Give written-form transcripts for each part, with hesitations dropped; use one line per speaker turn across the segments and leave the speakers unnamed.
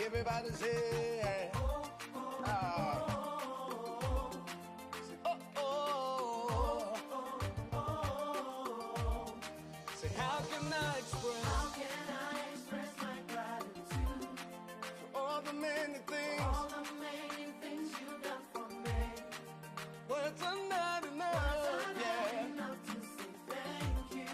Everybody say, ah, oh, say, how can I express my gratitude for all the many things you've done for me? Words are not enough, to say thank you.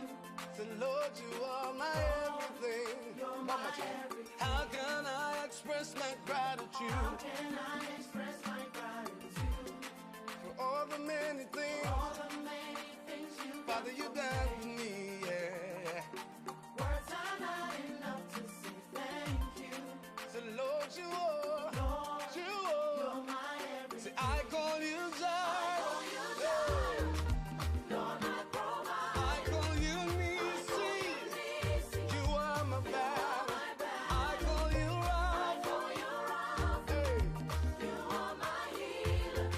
Say, Lord, you are my everything. You're my everything. How can I express my gratitude? How can I express my gratitude for all the many things Father, you done for me, yeah. Words are not enough to say thank you. So Lord, you're my everything. Say, I call you Jireh. You're my provider. I call you Nisi. You are my banner. I call you Rapha. Hey. You are my healer.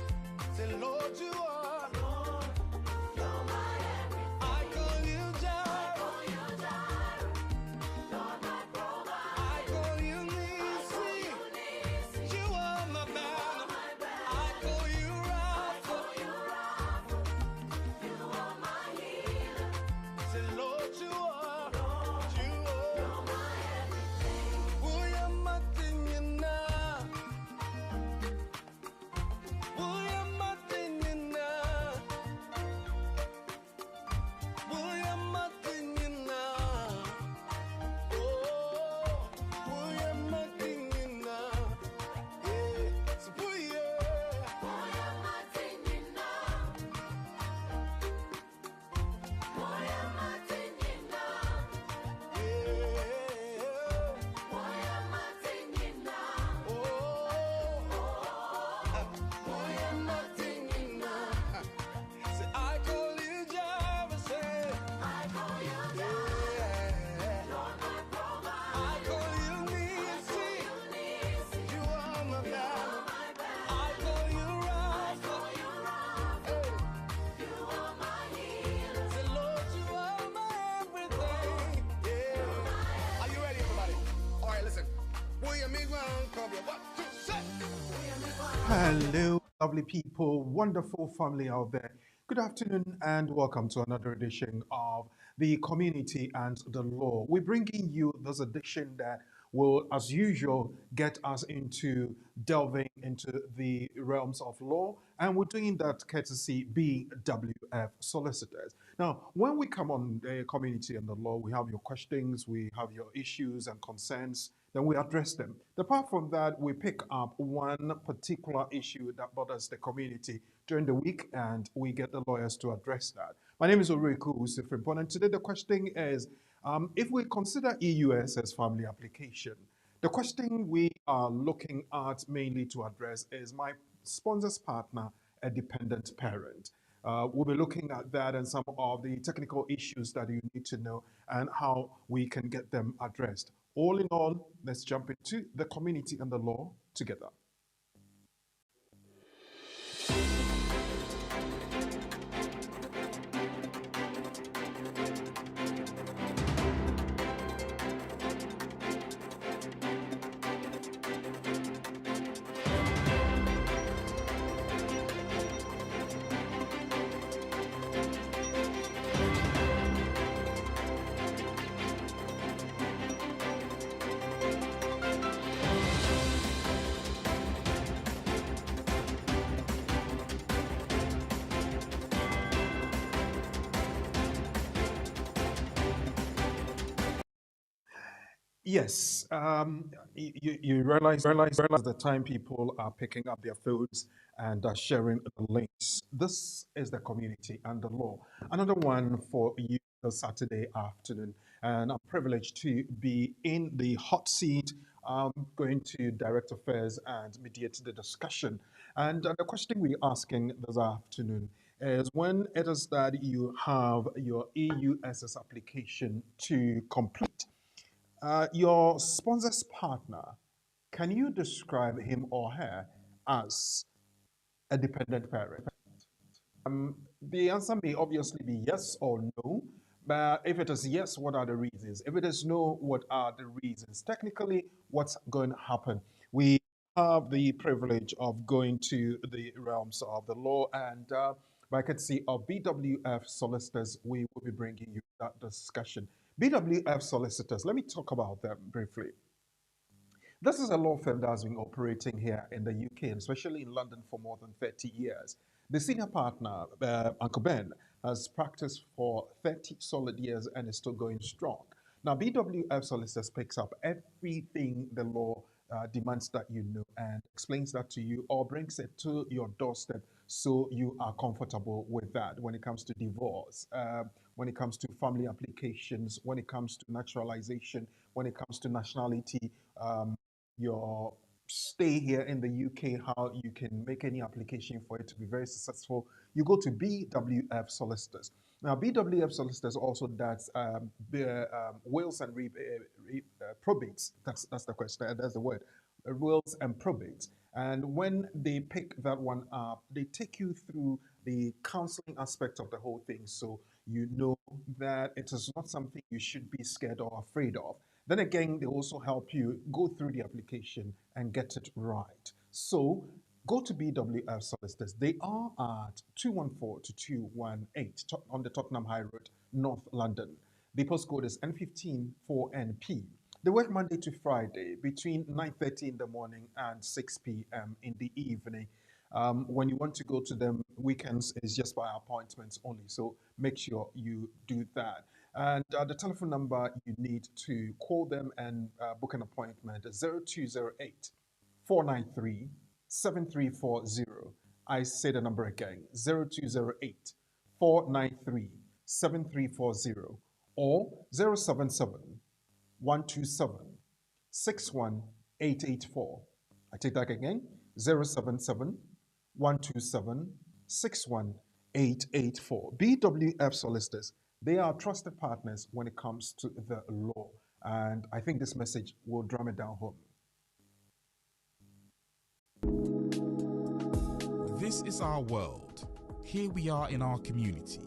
Say, Lord, you are. You're my everything. I call you Jireh. You're my provider. I call you Nisi. You are my banner. I call you Rapha. You are my healer. Say, Lord, you are. You're my everything. Say, I call you Jireh, say. I call you Jireh. You're my provider. I call you Nisi. You are my banner. I call you Rapha. Hey. You are my healer. Say, Lord, you are my everything. Yeah. Are you ready, everybody? All right, listen. William Miguel, come here. 1, 2, set.
Hello, lovely people, wonderful family out there. Good afternoon and welcome to another edition of the Community and the Law. We're bringing you this edition that will, as usual, get us into delving into the realms of law, and we're doing that courtesy BWF Solicitors. Now, when we come on the Community and the Law, we have your questions, we have your issues and concerns, then we address them. Apart from that, we pick up one particular issue that bothers the community during the week, and we get the lawyers to address that. My name is Oriku Usifrimpon, and today the question is, if we consider EUSS family application, the question we are looking at mainly to address is my sponsor's partner, a dependent parent. We'll be looking at that and some of the technical issues that you need to know and how we can get them addressed. All in all, let's jump into the community and the law together. Yes, you realize the time people are picking up their phones and are sharing the links. This is the community and the law. Another one for you this Saturday afternoon, and I'm privileged to be in the hot seat. I'm going to direct affairs and mediate the discussion. And the question we're asking this afternoon is when it is that you have your EUSS application to complete. Your sponsor's partner, can you describe him or her as a dependent parent? The answer may obviously be yes or no, But if it is yes, what are the reasons? If it is no, what are the reasons? Technically, what's going to happen? We have the privilege of going to the realms of the law, and by courtesy of BWF solicitors, we will be bringing you that discussion. BWF solicitors, let me talk about them briefly. This is a law firm that has been operating here in the UK, and especially in London, for more than 30 years. The senior partner, Uncle Ben, has practiced for 30 solid years and is still going strong. Now, BWF Solicitors picks up everything the law demands that you know and explains that to you or brings it to your doorstep so you are comfortable with that when it comes to divorce, when it comes to family applications, when it comes to naturalization, when it comes to nationality, your stay here in the UK, how you can make any application for it to be very successful, you go to BWF Solicitors. Now, BWF Solicitors also does wills and probates. That's the question. That's the word. Wills and probates. And when they pick that one up, they take you through the counseling aspect of the whole thing, so you know that it is not something you should be scared or afraid of. Then again, they also help you go through the application and get it right. So go to BWF Solicitors. They are at 214 to 218 on the Tottenham High Road, North London. The postcode is N15 4NP. They work Monday to Friday between 9:30 in the morning and 6 p.m. in the evening. When you want to go to them, weekends is just by appointments only. So make sure you do that. And the telephone number you need to call them and book an appointment is 0208 493 7340. I say the number again, 0208 493 7340 or 077 127 61884. I take that again, 077 127 61884. BWF Solicitors, they are trusted partners when it comes to the law. And I think this message will drum it down home.
This is our world. Here we are in our community.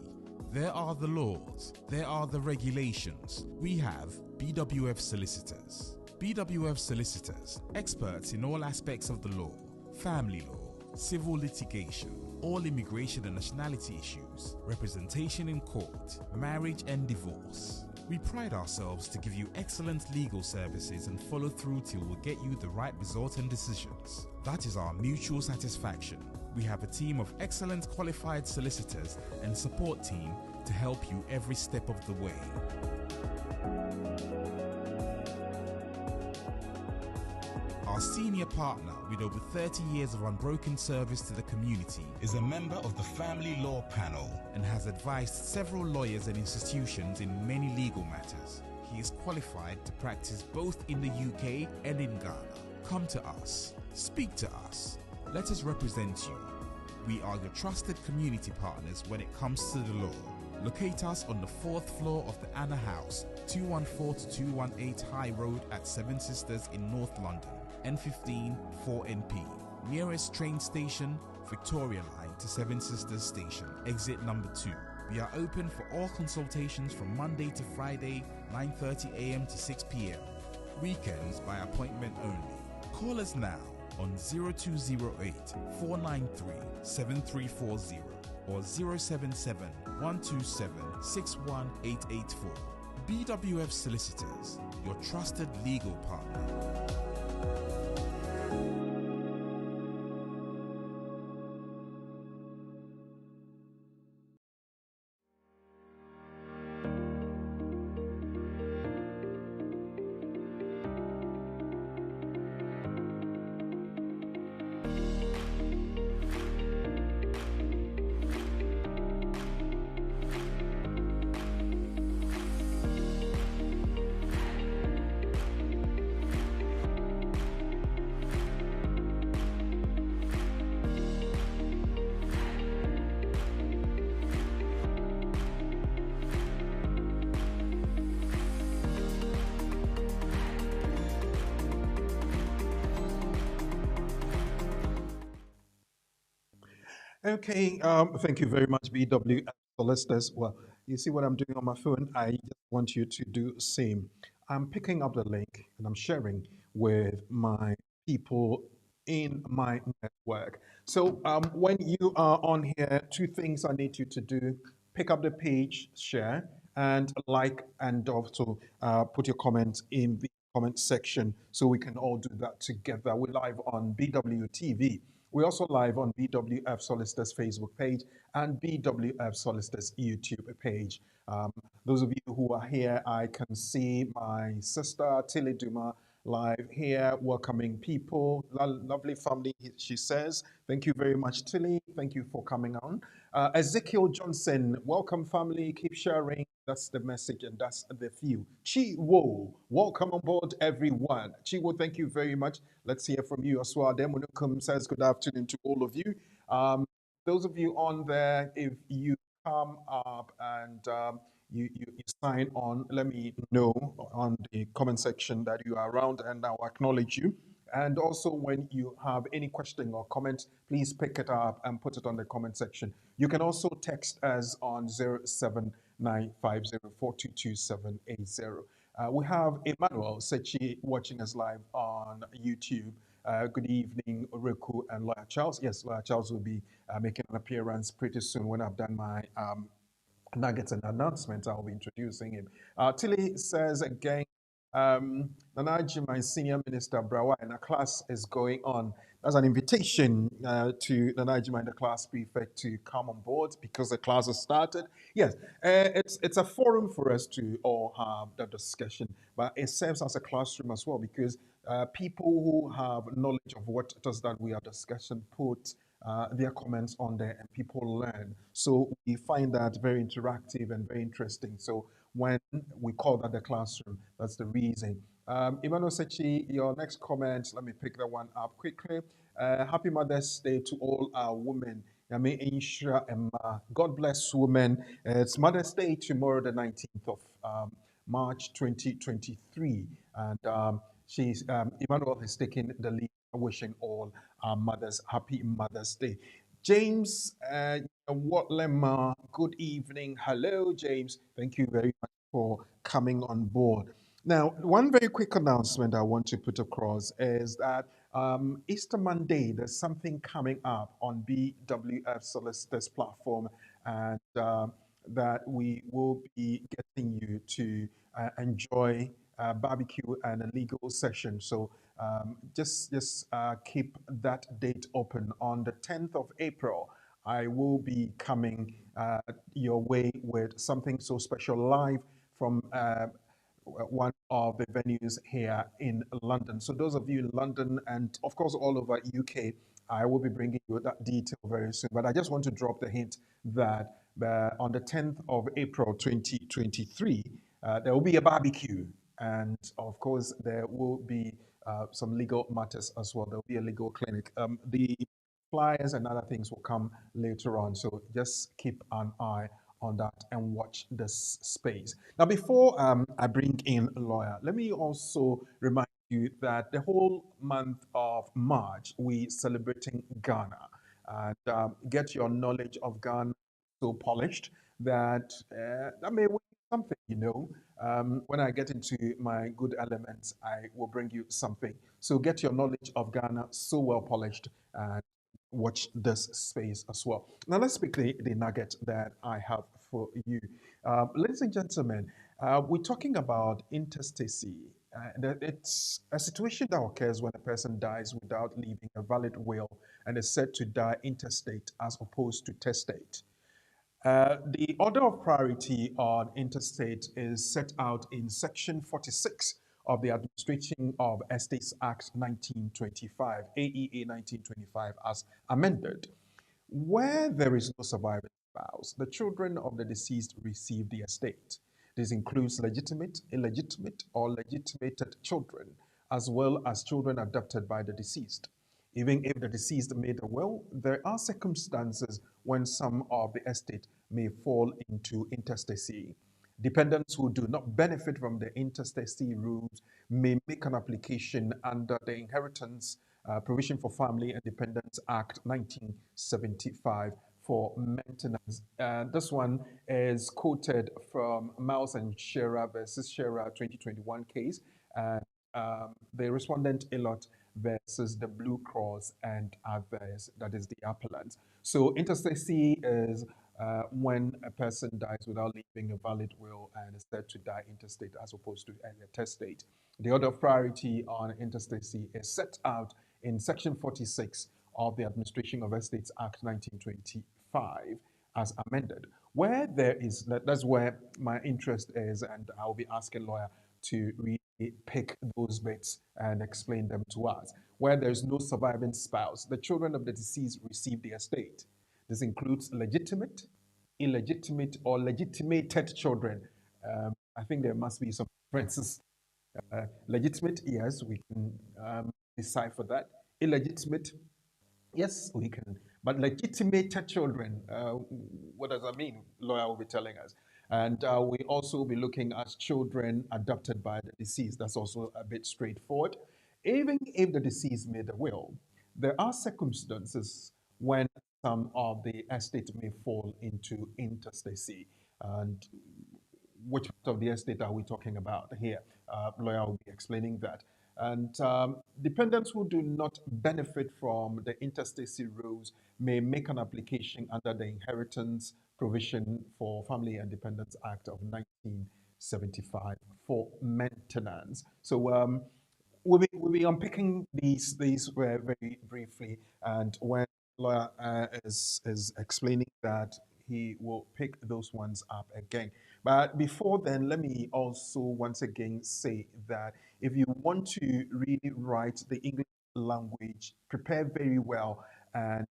There are the laws. There are the regulations. We have BWF Solicitors. BWF Solicitors, experts in all aspects of the law, family law, civil litigation, all immigration and nationality issues, representation in court, marriage and divorce. We pride ourselves to give you excellent legal services and follow through till we'll get you the right result and decisions. That is our mutual satisfaction. We have a team of excellent qualified solicitors and support team to help you every step of the way. Our senior partner, with over 30 years of unbroken service to the community, is a member of the Family Law Panel and has advised several lawyers and institutions in many legal matters. He is qualified to practice both in the UK and in Ghana. Come to us. Speak to us. Let us represent you. We are your trusted community partners when it comes to the law. Locate us on the 4th floor of the Anna House, 214 to 218 High Road at Seven Sisters in North London, N15 4NP. Nearest train station, Victoria Line to Seven Sisters Station, exit number 2. We are open for all consultations from Monday to Friday, 9:30 a.m. to 6 p.m. Weekends by appointment only. Call us now on 0208 493 7340 or 077 127 61884. BWF Solicitors, your trusted legal partner.
Okay, thank you very much, BWF Solicitors. Well, You see what I'm doing on my phone? I just want you to do the same. I'm picking up the link and I'm sharing with my people in my network. So when you are on here, two things I need you to do: pick up the page, share, and like, and also put your comments in the comment section so we can all do that together. We're live on BWTV. We're also live on BWF Solicitors Facebook page and BWF Solicitors YouTube page. Um, those of you who are here, I can see my sister Tilly Duma live here, welcoming people. Lovely family, she says. Thank you very much, Tilly. Thank you for coming on. Ezekiel Johnson, welcome family. Keep sharing. That's the message and that's the view. Chi Wo, welcome on board, everyone. Chi Wo, thank you very much. Let's hear from you as well. Demonukum says good afternoon to all of you. Those of you on there, if you come up and you sign on, let me know on the comment section that you are around and I'll acknowledge you. And also when you have any question or comment, please pick it up and put it on the comment section. You can also text us on 07950422780. We have Emmanuel Sechi watching us live on YouTube. Good evening, Riku and Lawyer Charles. Yes, Lawyer Charles will be making an appearance pretty soon when I've done my nuggets and announcements. I'll be introducing him. Tilly says again, Nanaji, my senior minister, Brawa, and a class is going on. That's an invitation to Nanaji, the class prefect, to come on board because the class has started. Yes, it's a forum for us to all have that discussion, but it serves as a classroom as well because people who have knowledge of what it is that we are discussing put their comments on there and people learn. So we find that very interactive and very interesting. So when we call that the classroom, that's the reason. Emmanuel Sechi, your next comment, let me pick that one up quickly. Happy Mother's Day to all our women. Yame Insha Emma. God bless women. It's Mother's Day tomorrow, the 19th of March 2023. And Emmanuel is taking the lead, wishing all our mothers happy Mother's Day. James Watlema, good evening. Hello, James. Thank you very much for coming on board. Now, one very quick announcement I want to put across is that Easter Monday, there's something coming up on BWF Solicitors platform, and that we will be getting you to enjoy barbecue and a legal session. So just keep that date open. On the 10th of April, I will be coming your way with something so special live from one of the venues here in London. So those of you in London and of course all over UK, I will be bringing you that detail very soon. But I just want to drop the hint that on the 10th of April 2023, there will be a barbecue. And of course, there will be some legal matters as well. There will be a legal clinic. The flyers and other things will come later on. So just keep an eye on that and watch this space. Now, before I bring in a lawyer, let me also remind you that the whole month of March, we celebrating Ghana. And get your knowledge of Ghana so polished that that may win something, you know. When I get into my good elements, I will bring you something. So get your knowledge of Ghana so well polished and watch this space as well. Now let's pick the nugget that I have for you. Ladies and gentlemen, we're talking about intestacy. It's a situation that occurs when a person dies without leaving a valid will and is said to die intestate as opposed to testate. The order of priority on interstate is set out in Section 46 of the Administration of Estates Act 1925, AEA 1925, as amended. Where there is no surviving spouse, the children of the deceased receive the estate. This includes legitimate, illegitimate, or legitimated children, as well as children adopted by the deceased. Even if the deceased made a will, there are circumstances when some of the estate may fall into intestacy. Dependents who do not benefit from the intestacy rules may make an application under the Inheritance Provision for Family and Dependents Act 1975 for maintenance. This one is quoted from Miles and Shearer versus Shearer 2021 case. And the respondent a lot versus the Blue Cross and others, that is the appellant. So intestacy is when a person dies without leaving a valid will and is said to die intestate as opposed to intestate. The order of priority on intestacy is set out in Section 46 of the Administration of Estates Act 1925 as amended. Where there is, that's where my interest is, and I'll be asking lawyer to really pick those bits and explain them to us. Where there is no surviving spouse, the children of the deceased receive the estate. This includes legitimate, illegitimate, or legitimated children. I think there must be some differences. Legitimate, yes, we can decipher that. Illegitimate, yes, we can. But legitimated children, what does that mean? Lawyer will be telling us. And we also be looking at children adopted by the deceased. That's also a bit straightforward. Even if the deceased made a will, there are circumstances when some of the estate may fall into intestacy. And which part of the estate are we talking about here? Lawyer will be explaining that. And dependents who do not benefit from the intestacy rules may make an application under the Inheritance Provision for Family and Dependents Act of 1975 for maintenance. So we'll be unpicking these very briefly, and when lawyer is explaining that, he will pick those ones up again. But before then, let me also once again say that if you want to really write the English language, prepare very well and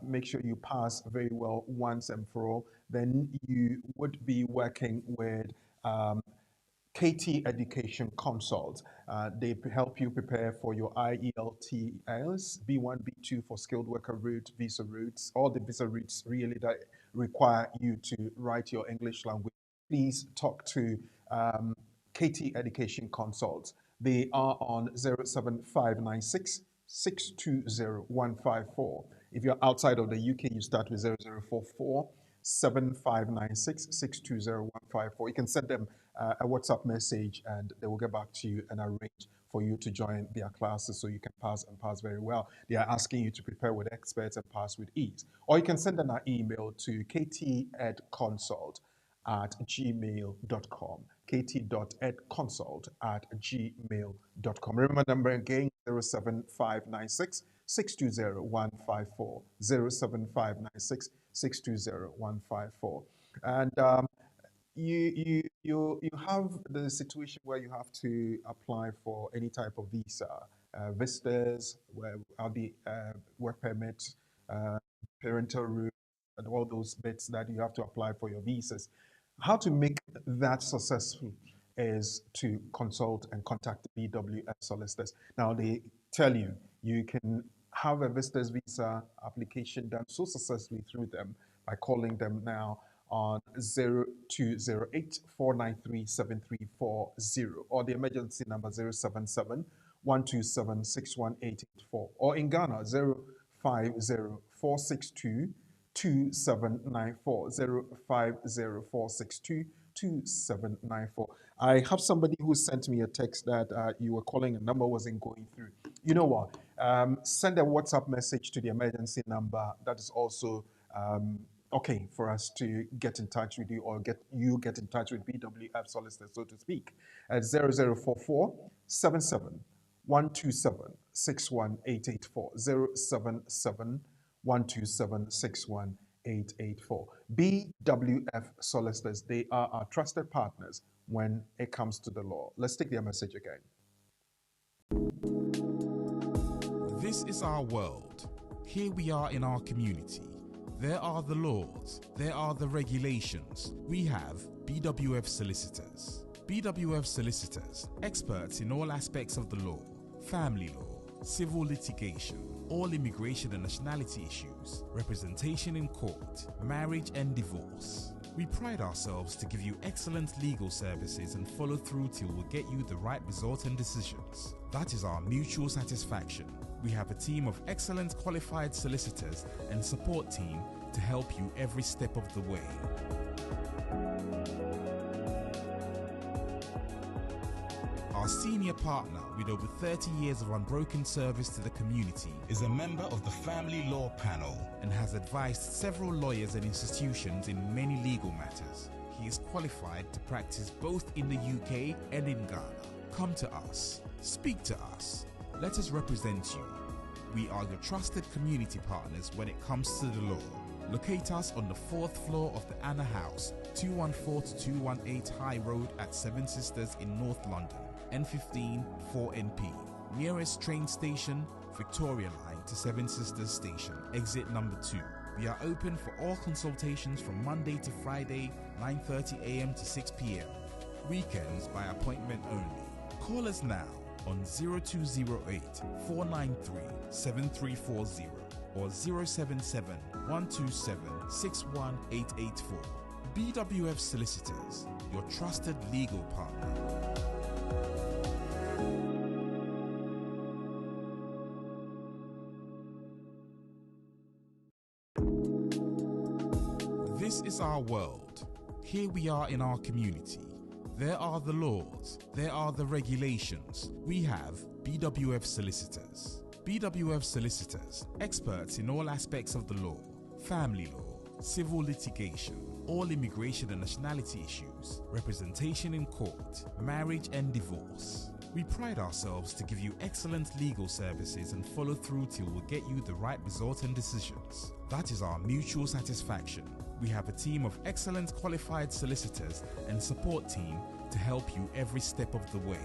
make sure you pass very well once and for all, then you would be working with KT Education Consult. They help you prepare for your IELTS, B1, B2 for skilled worker route, visa routes, all the visa routes really that require you to write your English language. Please talk to KT Education Consult. They are on 07596 620 154. If you're outside of the UK, you start with 0044 7596 620 154. You can send them a WhatsApp message and they will get back to you and arrange for you to join their classes so you can pass and pass very well. They are asking you to prepare with experts and pass with ease. Or you can send them an email to ktedconsult@gmail.com, kt.edconsult@gmail.com. Remember the number again, 07596 620 154, 07596 620 154. And you have the situation where you have to apply for any type of visa, visitors, where are the work permits, parental route, and all those bits that you have to apply for your visas. How to make that successful is to consult and contact BWF solicitors. Now they tell you you can have a visitor's visa application done so successfully through them by calling them now on 0208 493 7340 or the emergency number 077 127 61884, or in Ghana 050 462 2794, 050 462 2794. I have somebody who sent me a text that you were calling, a number wasn't going through. You know what? Send a WhatsApp message to the emergency number. That is also okay for us to get in touch with you, or get in touch with BWF solicitors, so to speak, at 0044 77 127 61884, 077 127 61884. BWF solicitors, they are our trusted partners when it comes to the law. Let's take their message again.
This is our world. Here we are in our community. There are the laws, there are the regulations. We have BWF solicitors. BWF solicitors, experts in all aspects of the law, family law, civil litigation, all immigration and nationality issues, representation in court, marriage and divorce. We pride ourselves to give you excellent legal services and follow through till we get you the right result and decisions. That is our mutual satisfaction. We have a team of excellent qualified solicitors and support team to help you every step of the way. Our senior partner, with over 30 years of unbroken service to the community, is a member of the Family Law Panel and has advised several lawyers and institutions in many legal matters. He is qualified to practice both in the UK and in Ghana. Come to us. Speak to us. Let us represent you. We are your trusted community partners when it comes to the law. Locate us on the 4th floor of the Anna House, 214-218 High Road at Seven Sisters in North London, N15 4NP. Nearest train station, Victoria Line to Seven Sisters Station, exit number 2. We are open for all consultations from Monday to Friday, 9:30 a.m. to 6 p.m. Weekends by appointment only. Call us now on 0208 493 7340 or 077 127 61884. BWF Solicitors, your trusted legal partner. This is our world. Here we are in our community. There are the laws. There are the regulations. We have BWF Solicitors. BWF Solicitors, experts in all aspects of the law, family law, civil litigation, all immigration and nationality issues, representation in court, marriage and divorce. We pride ourselves to give you excellent legal services and follow through till we get you the right result and decisions. That is our mutual satisfaction. We have a team of excellent qualified solicitors and support team to help you every step of the way.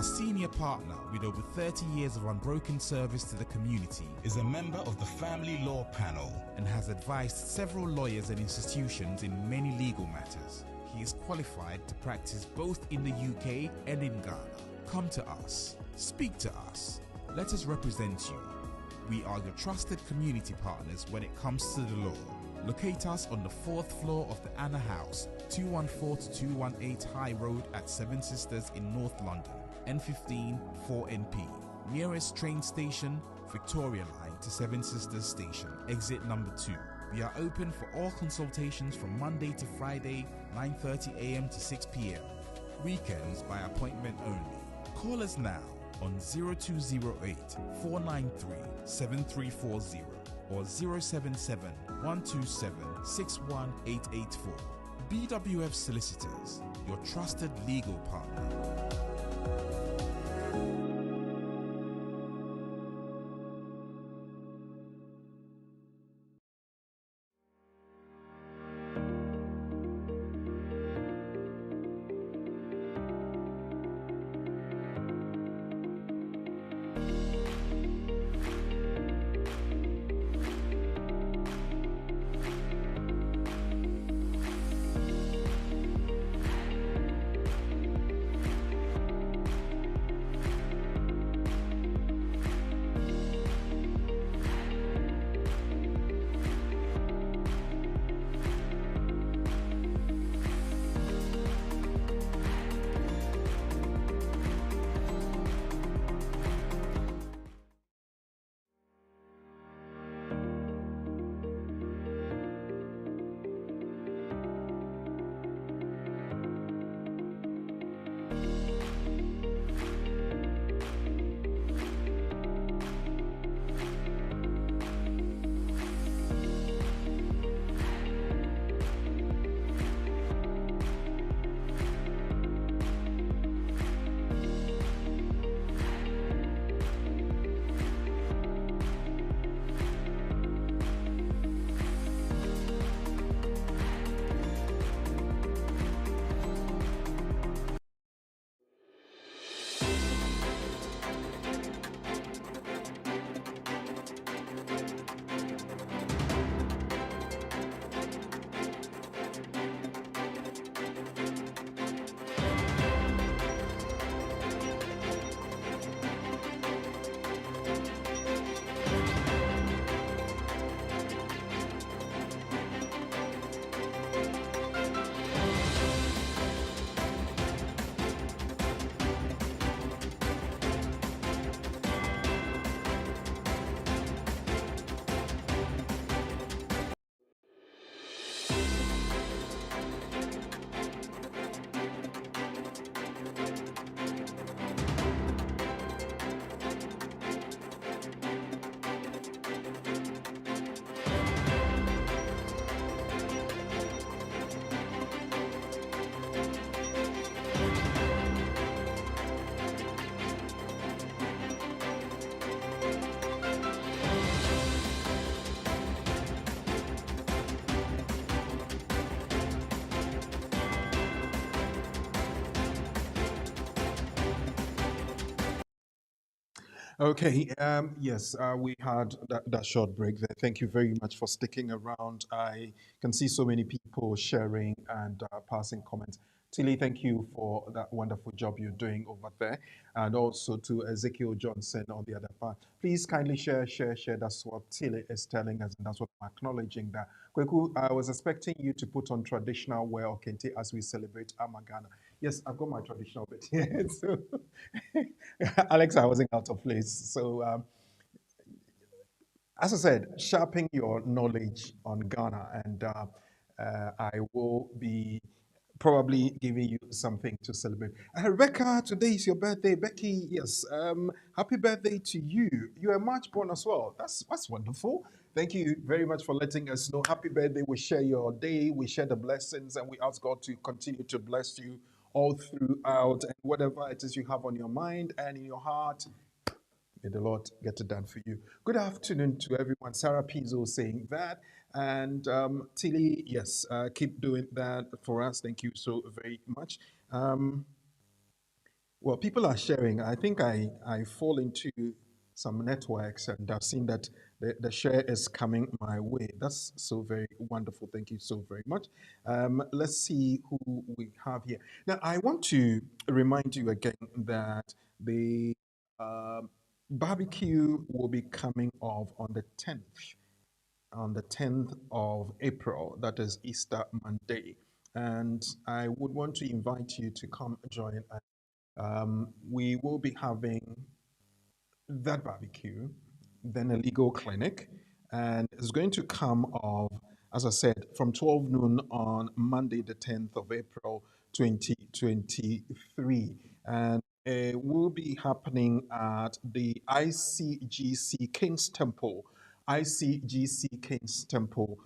Our senior partner, with over 30 years of unbroken service to the community, is a member of the Family Law Panel and has advised several lawyers and institutions in many legal matters. He is qualified to practice both in the UK and in Ghana. Come to us. Speak to us. Let us represent you. We are your trusted community partners when it comes to the law. Locate us on the 4th floor of the Anna House, 214-218 High Road at Seven Sisters in North London, N15 4NP. Nearest train station, Victoria Line to Seven Sisters Station, exit number 2. We are open for all consultations from Monday to Friday, 9:30 a.m. to 6 p.m. Weekends by appointment only. Call us now on 0208 493 7340 or 077 127 61884. BWF Solicitors, your trusted legal partner.
Okay, yes, we had that short break there. Thank you very much for sticking around. I can see so many people sharing and passing comments. Tilly, thank you for that wonderful job you're doing over there. And also to Ezekiel Johnson on the other part. Please kindly share. That's what Tilly is telling us, and that's what I'm acknowledging that. Kweku, I was expecting you to put on traditional wear or kente as we celebrate Amagana. Yes, I've got my traditional bit here. So, Alex, I wasn't out of place. So, as I said, sharpen your knowledge on Ghana, and I will be probably giving you something to celebrate. Rebecca, today is your birthday. Becky, yes, happy birthday to you. You're a March born as well. That's wonderful. Thank you very much for letting us know. Happy birthday. We share your day, we share the blessings, and we ask God to continue to bless you all throughout and whatever it is you have on your mind and in your heart. May the Lord get it done for you. Good afternoon to everyone. Sarah Pizzo saying that. And Tilly, yes, keep doing that for us. Thank you so very much. Um, well, people are sharing. I think I fall into some networks and I've seen that the share is coming my way. That's so very wonderful. Thank you so very much. Let's see who we have here. Now, I want to remind you again that the um barbecue will be coming off on the 10th of April. That is Easter Monday. And I would want to invite you to come join us. We will be having that barbecue, then a legal clinic, and it's going to come off, as I said, from 12 noon on Monday, the 10th of April, 2023. And it will be happening at the ICGC King's Temple, ICGC King's Temple,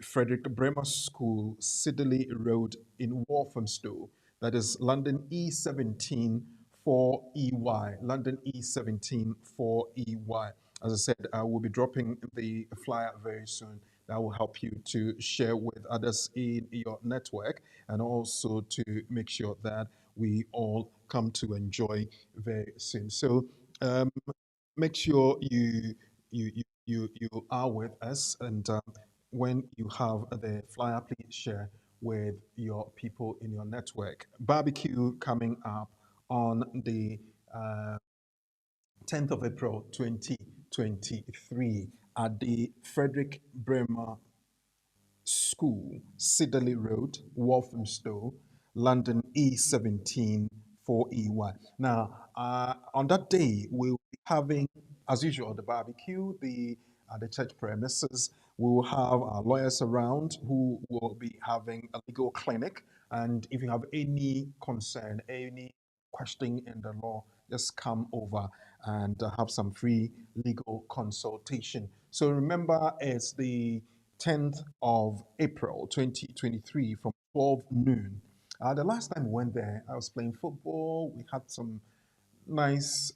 Frederick Bremer School, Siddeley Road in Walthamstow. That is London E17 4EY, London E17 4EY. As I said, I will be dropping the flyer very soon. That will help you to share with others in your network and also to make sure that we all come to enjoy very soon. So make sure you are with us, and when you have the flyer, please share with your people in your network. Barbecue coming up on the uh, 10th of April 2023 at the Frederick Bremer School, Siddeley Road, Walthamstow, London E17 4EY. Now, on that day, we'll be having, as usual, the barbecue, the church premises. We will have our lawyers around who will be having a legal clinic. And if you have any concern, any question in the law, just come over and have some free legal consultation. So remember, it's the 10th of April 2023 from 12 noon. The last time we went there, I was playing football. We had some nice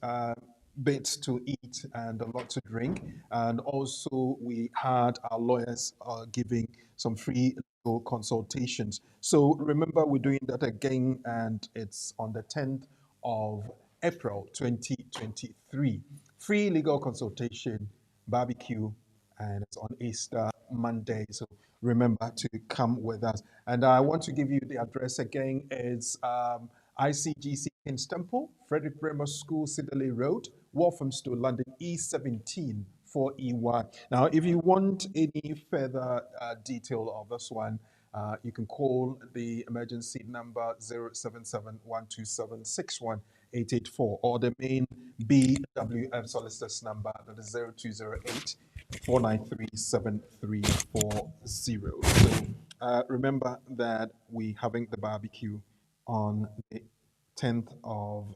bits to eat and a lot to drink. And also, we had our lawyers giving some free legal consultations. So remember, we're doing that again, and it's on the 10th of April 2023. Free legal consultation, barbecue, and it's on Easter Monday. So remember to come with us. And I want to give you the address again. It's ICGC King's Temple, Frederick Bremer School, Siddeley Road, Walthamstow, London, E17 4EY. Now, if you want any further detail of this one, you can call the emergency number 077 or the main BWF solicitors number, that is 0208 493 7340. So remember that we're having the barbecue on the 10th of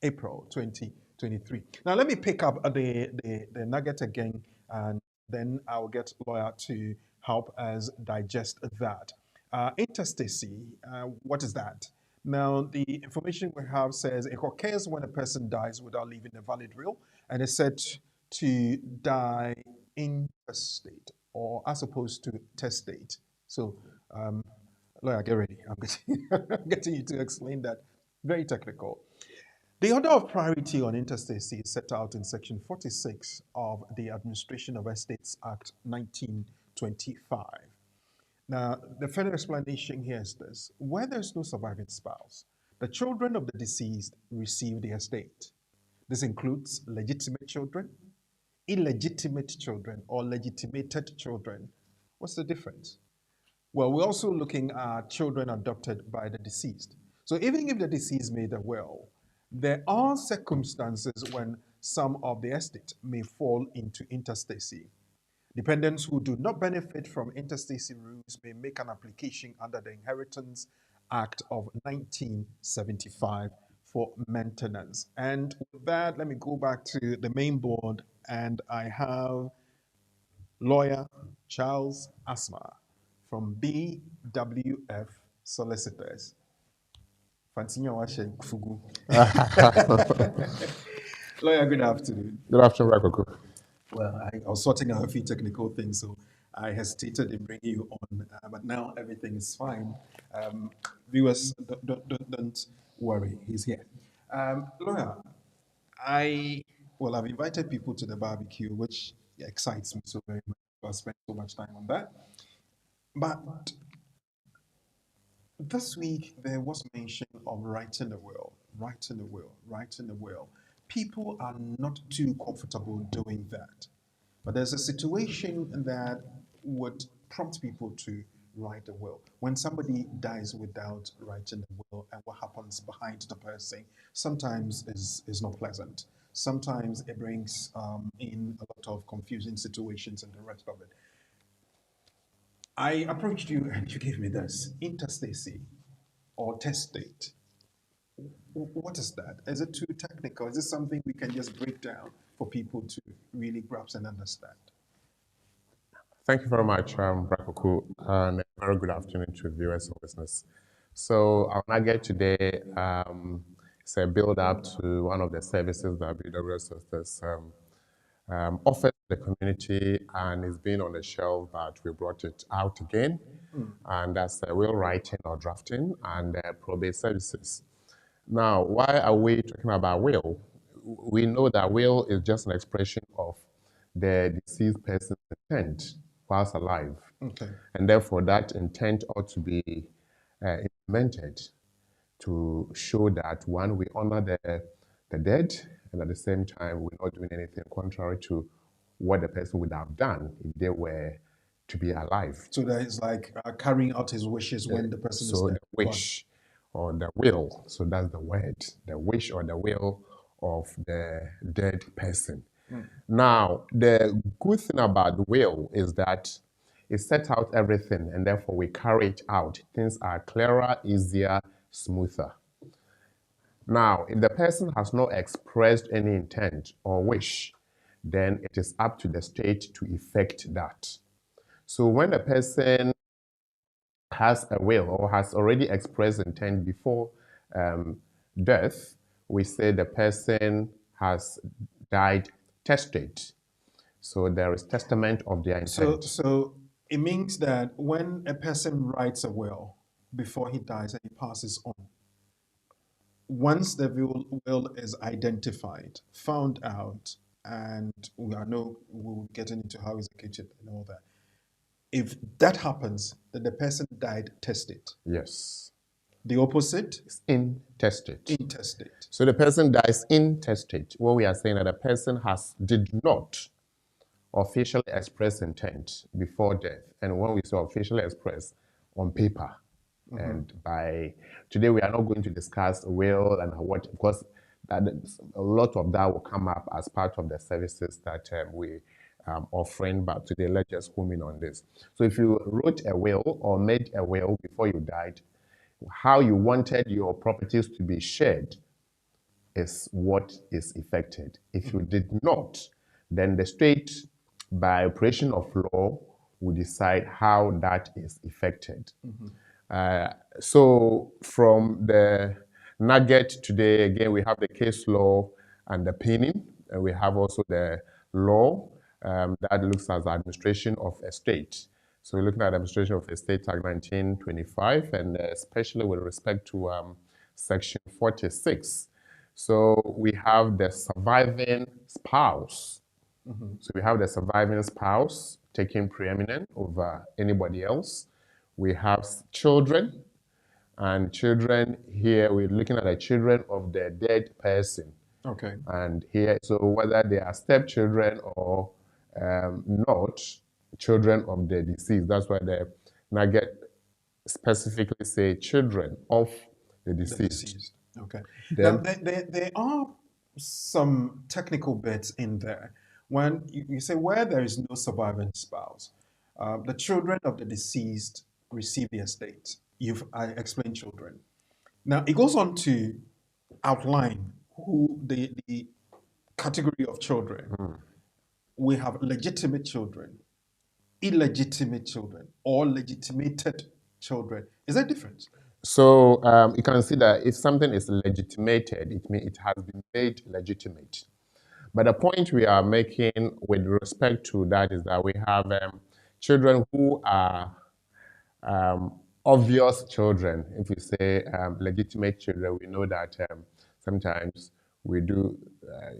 April 2023. Now, let me pick up the nugget again, and then I'll get lawyer to help us digest that. Interstacy, what is that? Now, the information we have says it occurs when a person dies without leaving a valid will, and is said to die intestate or as opposed to testate. So, lawyer, get ready. I'm getting, I'm getting you to explain that. Very technical. The order of priority on intestacy is set out in Section 46 of the Administration of Estates Act 1925. Now, the further explanation here is this. Where there's no surviving spouse, the children of the deceased receive the estate. This includes legitimate children, illegitimate children, or legitimated children. What's the difference? Well, we're also looking at children adopted by the deceased. So even if the deceased made a will, there are circumstances when some of the estate may fall into intestacy. Dependents who do not benefit from intestacy rules may make an application under the Inheritance Act of 1975 for maintenance. And with that, let me go back to the main board, and I have lawyer Charles Asma from BWF Solicitors. Fantinya Washe Fugu. Lawyer, good afternoon.
Good afternoon, Rakoko.
Well, I was sorting out a few technical things, so I hesitated in bringing you on, but now everything is fine. Viewers, don't worry, he's here. Lawyer, I've invited people to the barbecue, which excites me so very much. I spent so much time on that. But this week, there was mention of writing a will. People are not too comfortable doing that. But there's a situation that would prompt people to write a will. When somebody dies without writing a will, and what happens behind the person sometimes is not pleasant. Sometimes it brings in a lot of confusing situations and the rest of it. I approached you and you gave me this intestacy or testate. What is that? Is it too technical? Is it something we can just break down for people to really grasp and understand?
Thank you very much, Rakoko, and a very good afternoon to viewers and listeners. So our nugget today is a build-up to one of the services that BWS Sisters offers the community, and it's been on the shelf, but we brought it out again, and that's will writing or drafting and probate services. Now, why are we talking about will? We know that will is just an expression of the deceased person's intent whilst alive.
Okay.
And therefore, that intent ought to be implemented to show that, one, we honor the dead, and at the same time, we're not doing anything contrary to what the person would have done if they were to be alive.
So that is like carrying out his wishes when the person is
So
dead.
the wish or the will, so that's the word, the wish or the will of the dead person. Now, the good thing about the will is that it sets out everything, and therefore we carry it out. Things are clearer, easier, smoother. Now, if the person has not expressed any intent or wish, then it is up to the state to effect that. So when a person has a will or has already expressed intent before death, we say the person has died testate. So there is testament of their intent.
So it means that when a person writes a will before he dies and he passes on, once the will is identified, found out, and we'll get into how it's executed and all that. If that happens, then the person died testate.
Yes.
The opposite?
It's intestate.
Intestate.
So the person dies intestate. What we are saying that the person did not officially express intent before death. And when we say officially express, on paper. And by today, we are not going to discuss will and what, because a lot of that will come up as part of the services that we offering, but today let's just home in on this. So if you wrote a will or made a will before you died, how you wanted your properties to be shared is what is effected. If you did not, then the state, by operation of law, will decide how that is effected. So from the nugget today, again, we have the case law and the pinning, and we have also the law that looks at the administration of estate. So we're looking at Administration of Estate Act 1925, and especially with respect to Section 46. So we have the surviving spouse.
Mm-hmm.
So we have the surviving spouse taking preeminent over anybody else. We have children, and children here, we're looking at the children of the dead person.
Okay.
And here, so whether they are stepchildren or not, children of the deceased. That's why the nugget specifically say children of the
The
deceased.
deceased. Okay. Now,
Then,
there are some technical bits in there. When you say where there is no surviving spouse, the children of the deceased receive the estate. I explained children. Now, it goes on to outline who the category of children. We have legitimate children, illegitimate children, or legitimated children. Is there a difference?
so you can see that if something is legitimated, it means it has been made legitimate. But the point we are making with respect to that is that we have children who are obvious children. If we say legitimate children, we know that sometimes we do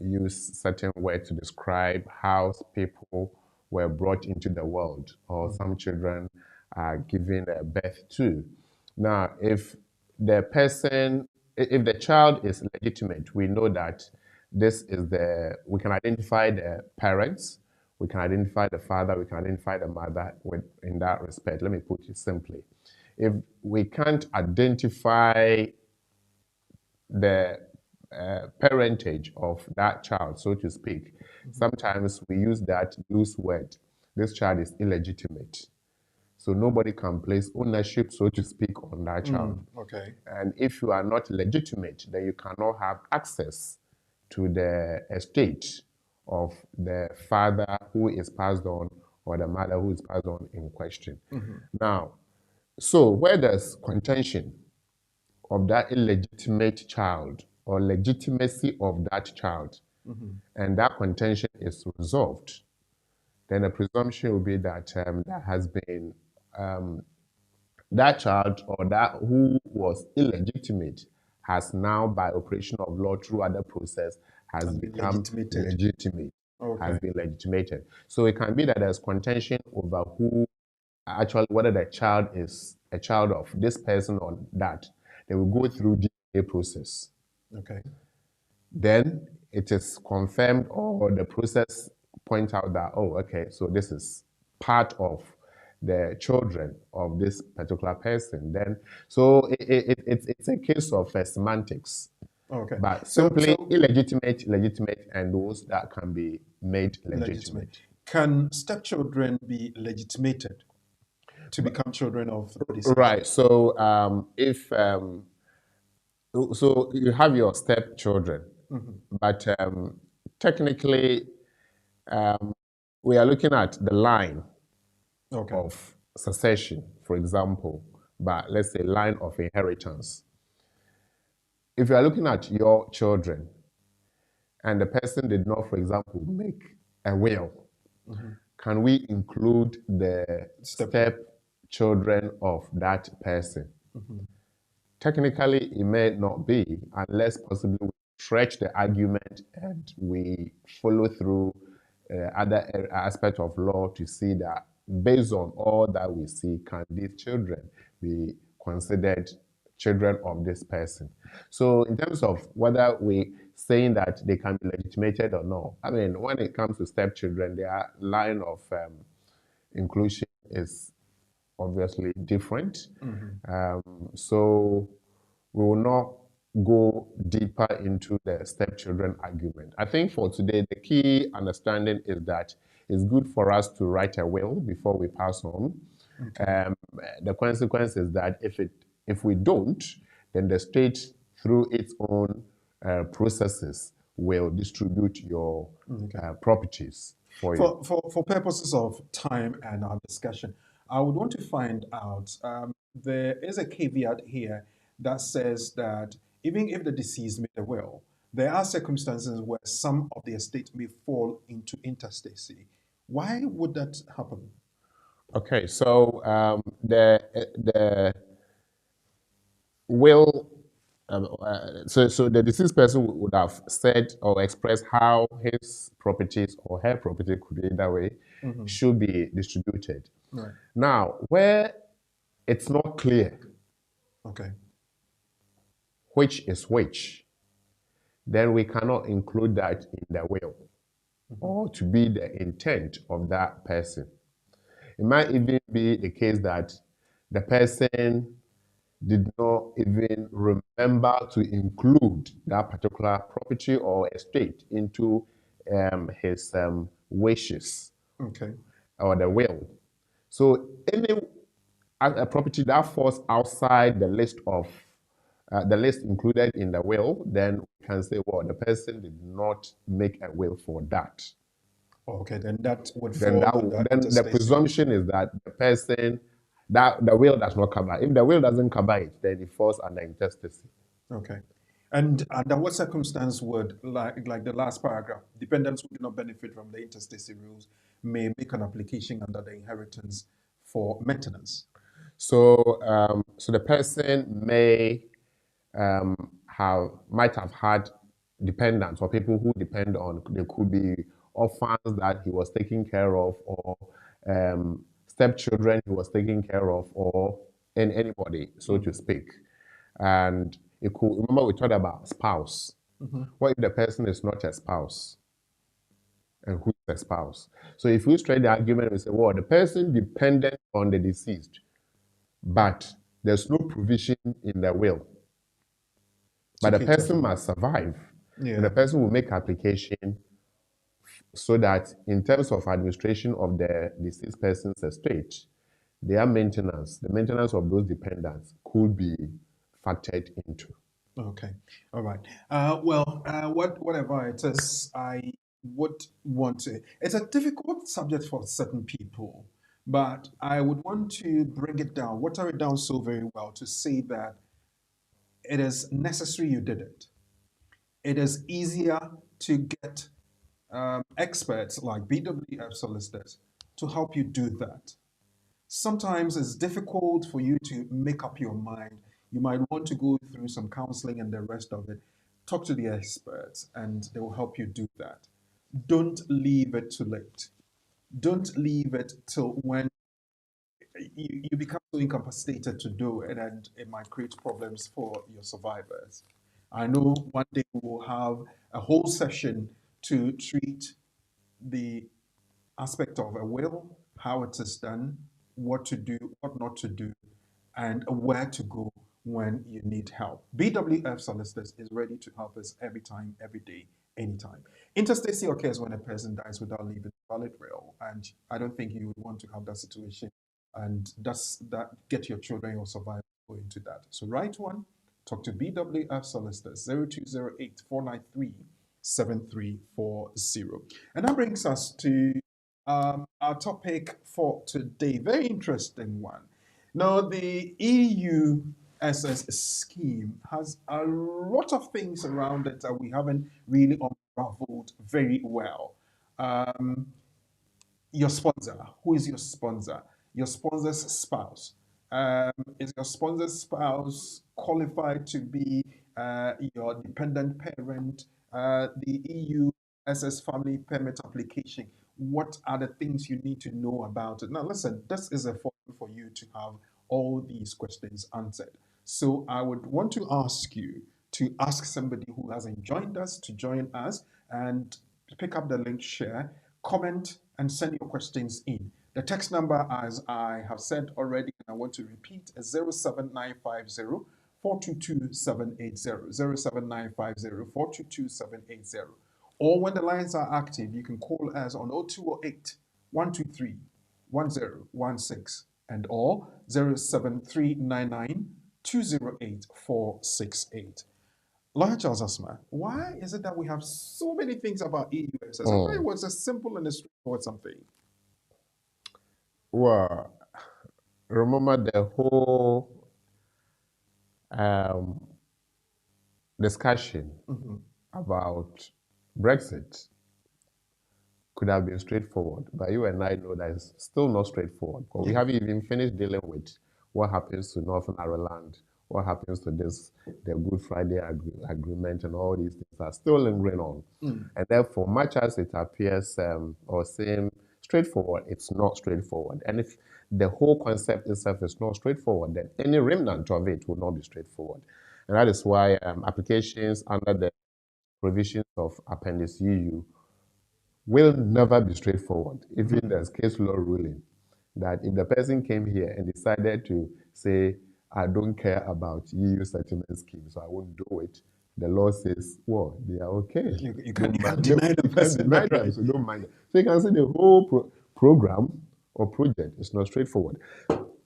use certain words to describe how people were brought into the world, or some children are given birth to. Now, if the child is legitimate, we know that we can identify the parents, we can identify the father, we can identify the mother in that respect. Let me put it simply. If we can't identify the parentage of that child, so to speak, sometimes we use that loose word. This child is illegitimate. So nobody can place ownership, so to speak, on that child.
Okay.
And if you are not legitimate, then you cannot have access to the estate of the father who is passed on or the mother who is passed on in question. Now, so where there's contention of that illegitimate child or legitimacy of that child, and that contention is resolved, then the presumption will be that there has been that child or that who was illegitimate has now, by operation of law through other process, has
been
become
legitimated.
legitimate,
Okay.
has been legitimated. So it can be that there's contention over whether the child is a child of this person or that. They will go through DNA process.
Okay.
Then it is confirmed, or the process points out that, oh, okay, so this is part of the children of this particular person. Then, so it's a case of semantics.
Okay.
But
So-
simply
so-
illegitimate, legitimate, and those that can be made legitimate.
Legitimate. Can stepchildren be legitimated to become children of the deceased?
Right. So so you have your stepchildren, but technically we are looking at the line
Okay.
of succession, for example, but let's say line of inheritance. If you are looking at your children and the person did not, for example, make a will, can we include the stepchildren of that person? Technically, it may not be, unless possibly we stretch the argument and we follow through other aspects of law to see that based on all that we see, can these children be considered children of this person? So in terms of whether we saying that they can be legitimated or not, I mean, when it comes to stepchildren, their line of inclusion is obviously different. So we will not go deeper into the stepchildren argument. I think for today, the key understanding is that it's good for us to write a will before we pass on. The consequence is that if we don't, then the state, through its own processes, will distribute your properties for you.
For purposes of time and our discussion, I would want to find out, there is a caveat here that says that even if the deceased made a will, there are circumstances where some of the estate may fall into intestacy. Why would that happen?
Okay, so the will So the deceased person would have said or expressed how his properties or her property could be either way should be distributed.
Right.
Now, where it's not clear
Okay.
which is which, then we cannot include that in the will or to be the intent of that person. It might even be the case that the person did not even remember to include that particular property or estate into his wishes
Okay.
or the will. So any a property that falls outside the list of the list included in the will, then we can say, well, the person did not make a will for that.
Okay, then that would
Then
fall under
then the
intestacy.
presumption is that the person that the will does not cover. If the will doesn't cover it, then it falls under intestacy.
Okay. And under what circumstance would, like the last paragraph, dependents who do not benefit from the intestacy rules may make an application under the inheritance for maintenance?
So the person might have had dependents or people who depend on. They could be orphans that he was taking care of, or stepchildren he was taking care of, or anybody, so to speak. And it could, remember we talked about spouse. What if the person is not a spouse? And who's the spouse? So if we straight the argument, we say, well, the person dependent on the deceased, but there's no provision in the will. But the
cater for
person must survive.
Yeah.
And the person will make application so that in terms of administration of the deceased person's estate, their maintenance, the maintenance of those dependents could be factored into.
Okay. All right. Whatever it is, I would want to. It's a difficult subject for certain people, but I would want to bring it down, water it down so very well to say that it is necessary you did it. It is easier to get experts like BWF solicitors to help you do that. Sometimes it's difficult for you to make up your mind. You might want to go through some counseling and the rest of it. Talk to the experts and they will help you do that. Don't leave it too late. Don't leave it till when you become so incapacitated to do it and it might create problems for your survivors. I know one day we will have a whole session to treat the aspect of a will, how it is done, what to do, what not to do, and where to go when you need help. BWF Solicitors is ready to help us every time, every day, anytime. Intestacy occurs when a person dies without leaving a valid will, and I don't think you would want to have that situation and that get your children or survivors into that. So write one, talk to BWF Solicitors 0208 493 7340. And that brings us to our topic for today. Very interesting one. Now, the EUSS scheme has a lot of things around it that we haven't really unraveled very well. Your sponsor. Who is your sponsor? Your sponsor's spouse. Is your sponsor's spouse qualified to be your dependent parent? The EUSS Family Permit Application. What are the things you need to know about it? Now, listen, this is a forum for you to have all these questions answered. So I would want to ask you to ask somebody who hasn't joined us to join us and pick up the link, share, comment, and send your questions in. The text number, as I have said already, and I want to repeat, is 07950 422 780. 07950 422 780. Or when the lines are active, you can call us on 0208 123 1016 and or 07399 208 468. Lawyer Charles Asma, why is it that we have so many things about EUSS? I thought it was a simple and a straightforward something.
Well, remember the whole discussion about Brexit could have been straightforward, but you and I know that it's still not straightforward because we haven't even finished dealing with what happens to Northern Ireland what happens to this, the Good Friday Agreement and all these things are still lingering on. And therefore, much as it appears or seems straightforward, it's not straightforward. And if the whole concept itself is not straightforward, then any remnant of it will not be straightforward. And that is why applications under the provisions of Appendix EU will never be straightforward. Even there's case law ruling that if the person came here and decided to say, I don't care about EU settlement scheme, so I won't do it, the law says, well, they are okay.
You can't deny the person.
Deny them,
Right.
so don't mind them. So you can see the whole program or project is not straightforward.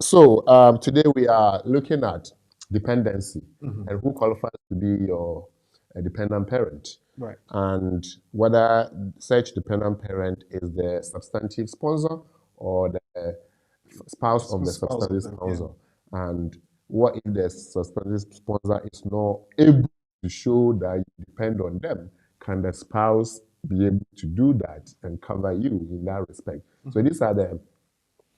So today we are looking at dependency and who qualifies to be your dependent parent.
Right.
And whether such dependent parent is the substantive sponsor or the spouse of the
Spouse of
substantive
them,
sponsor. And what if the substantive sponsor is not able to show that you depend on them? Can the spouse be able to do that and cover you in that respect? So these are the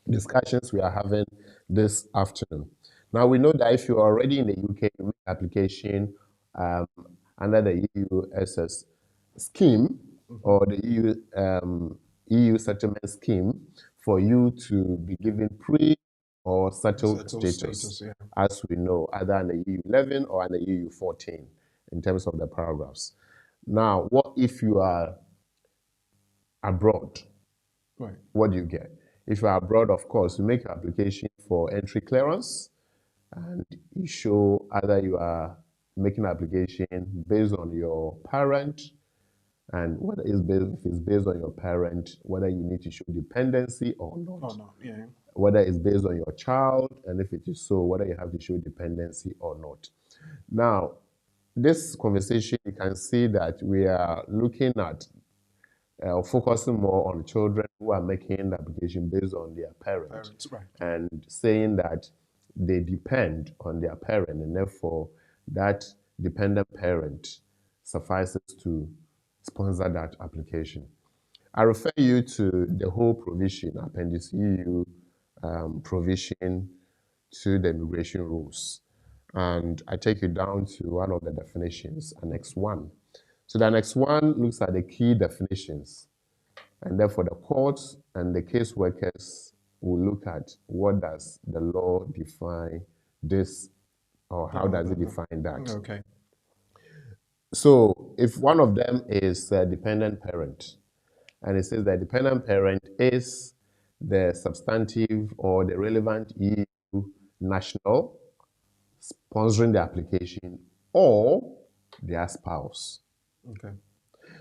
discussions we are having this afternoon. Now, we know that if you're already in the UK, you make application under the EUSS scheme or the EU settlement scheme for you to be given pre or settled status,
yeah.
as we know, either under EU11 or under EU14 in terms of the paragraphs. Now, what if you are abroad?
Right.
What do you get? If you are abroad, of course, you make your application for entry clearance and you show either you are making an application based on your parent and whether it's based, if it's based on your parent, whether you need to show dependency or not.
Oh, no. Yeah.
Whether it's based on your child, and if it is so, whether you have to show dependency or not. Now, this conversation, you can see that we are looking at focusing more on children who are making the application based on their parent,
Right.
and saying that they depend on their parent, and therefore that dependent parent suffices to sponsor that application. I refer you to the whole provision, Appendix EU provision to the immigration rules. And I take you down to one of the definitions, Annex 1. So the Annex 1 looks at the key definitions. And therefore, the courts and the caseworkers will look at what does the law define this, or how does it define that.
Okay.
So if one of them is a dependent parent, and it says that dependent parent is the substantive or the relevant EU national sponsoring the application or their spouse.
Okay.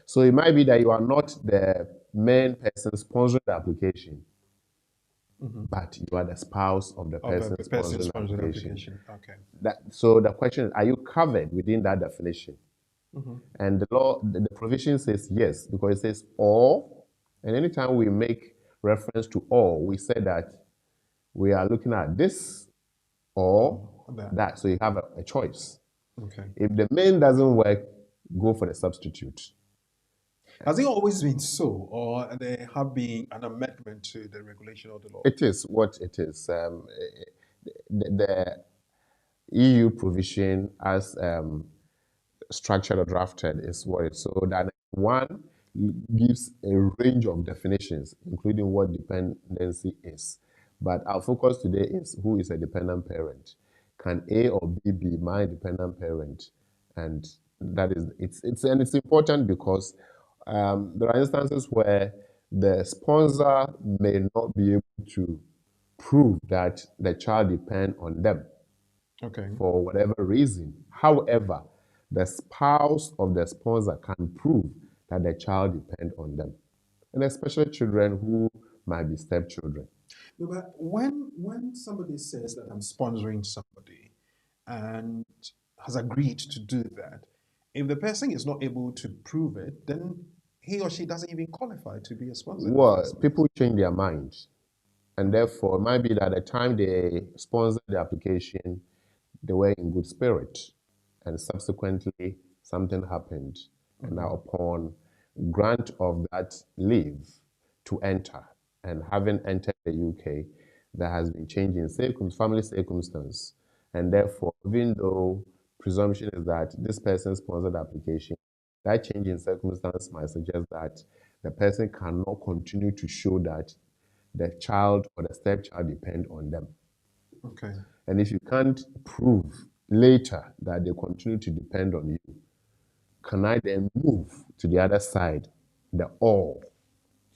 So it might be that you are not the main person sponsoring the application, but you are the spouse of the person sponsoring the application.
Okay.
So the question is, are you covered within that definition? And the law, the provision says yes, because it says or, and anytime we make reference to or, we say that we are looking at this or that. So you have a choice.
Okay.
If the main doesn't work, go for the substitute.
Has it always been so, or there have been an amendment to the regulation of the law?
It is what it is. The EU provision as structured or drafted is what it's. So that one gives a range of definitions, including what dependency is. But our focus today is who is a dependent parent. Can A or B be my dependent parent? And that is it's important because there are instances where the sponsor may not be able to prove that the child depends on them.
Okay.
For whatever reason. However, the spouse of the sponsor can prove that the child depends on them, and especially children who might be stepchildren.
No, but when somebody says that I'm sponsoring somebody and has agreed to do that, if the person is not able to prove it, then he or she doesn't even qualify to be a sponsor.
Well, people change their minds, and therefore it might be that at the time they sponsored the application, they were in good spirit, and subsequently something happened, and now upon grant of that leave to enter, and having entered the UK, there has been change in family circumstance, And therefore, even though presumption is that this person sponsored the application, that change in circumstance might suggest that the person cannot continue to show that the child or the stepchild depend on them.
Okay.
And if you can't prove later that they continue to depend on you, can I then move to the other side, the or,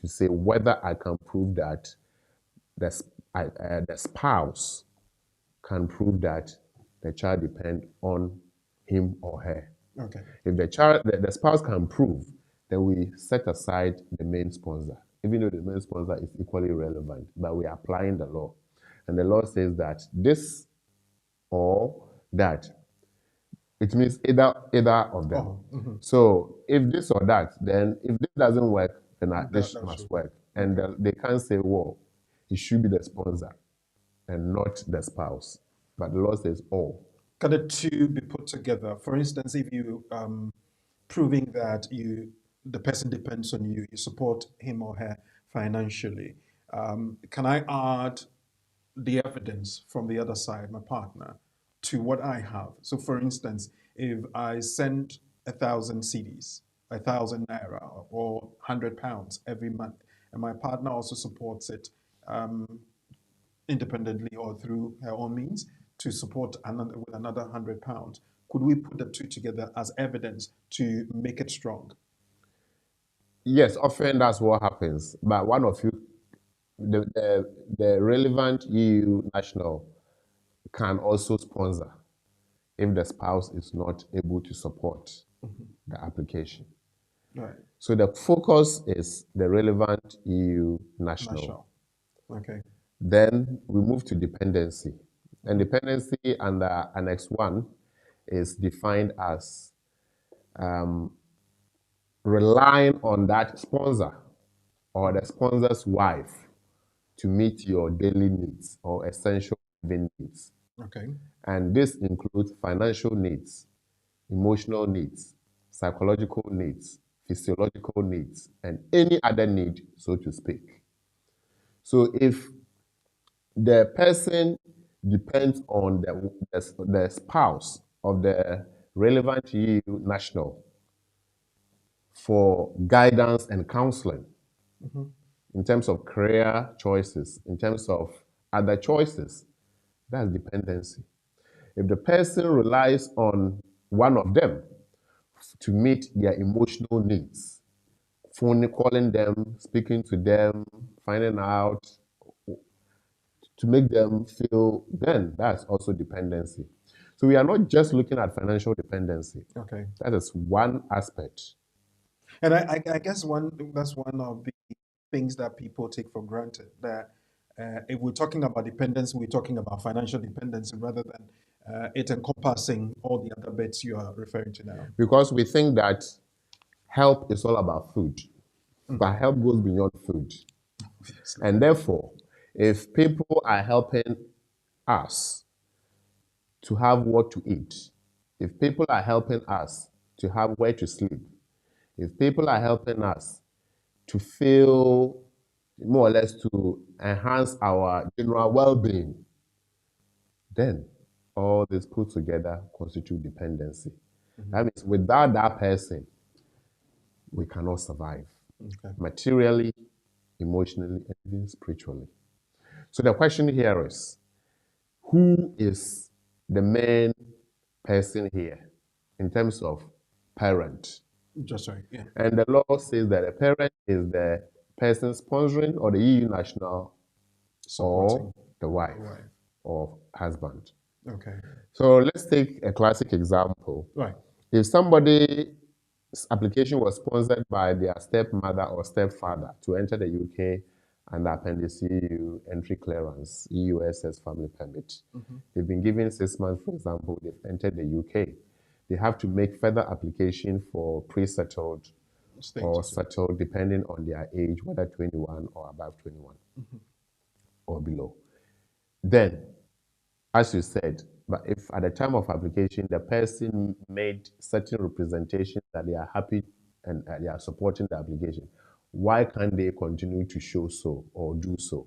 to say whether I can prove that the spouse can prove that the child depend on him or her.
Okay.
If the spouse can prove, then we set aside the main sponsor, even though the main sponsor is equally relevant, but we are applying the law. And the law says that this or that, it means either of them.
Oh,
So if this or that, then if this doesn't work, then this
that
must
should-
work. And they can't say, well, it should be the sponsor and not the spouse. But the law says all.
Can the two be put together? For instance, if you proving that the person depends on you, you support him or her financially, can I add the evidence from the other side, my partner, to what I have? So, for instance, if I send 1,000 CDs, 1,000 naira, or £100 every month, and my partner also supports it independently or through her own means to support with another £100, could we put the two together as evidence to make it strong?
Yes, often that's what happens. But one of you, the relevant EU national can also sponsor if the spouse is not able to support the application.
Right.
So the focus is the relevant EU national.
National. Okay.
Then we move to dependency. And dependency under Annex 1 is defined as relying on that sponsor or the sponsor's wife to meet your daily needs or essential living needs.
Okay.
And this includes financial needs, emotional needs, psychological needs, physiological needs, and any other need, so to speak. So if the person depends on the spouse of the relevant EU national for guidance and counseling in terms of career choices, in terms of other choices, that's dependency. If the person relies on one of them to meet their emotional needs, phone calling them, speaking to them, finding out, to make them feel, then that's also dependency. So we are not just looking at financial dependency.
Okay.
That is one aspect.
And I guess that's one of the things that people take for granted, that if we're talking about dependence, we're talking about financial dependence rather than it encompassing all the other bits you are referring to now.
Because we think that help is all about food, but help goes beyond food.
Obviously.
And therefore, if people are helping us to have what to eat, if people are helping us to have where to sleep, if people are helping us to feel more or less to enhance our general well-being, then all this put together constitute dependency. That means without that person, we cannot survive
Okay.
materially, emotionally, and even spiritually. So the question here is, who is the main person here in terms of parent?
Just right. Yeah.
And the law says that a parent is the person sponsoring or the EU national
Supporting
or the wife
the wife.
or husband.
Okay.
So let's take a classic example.
Right.
If somebody's application was sponsored by their stepmother or stepfather to enter the UK under Appendix EU entry clearance, EUSS family permit, they've been given 6 months, for example, they've entered the UK. They have to make further application for pre-settled or
Status.
settled, depending on their age, whether 21 or above 21 or below. Then, as you said, but if at the time of application, the person made certain representation that they are happy and they are supporting the application, why can't they continue to show so or do so?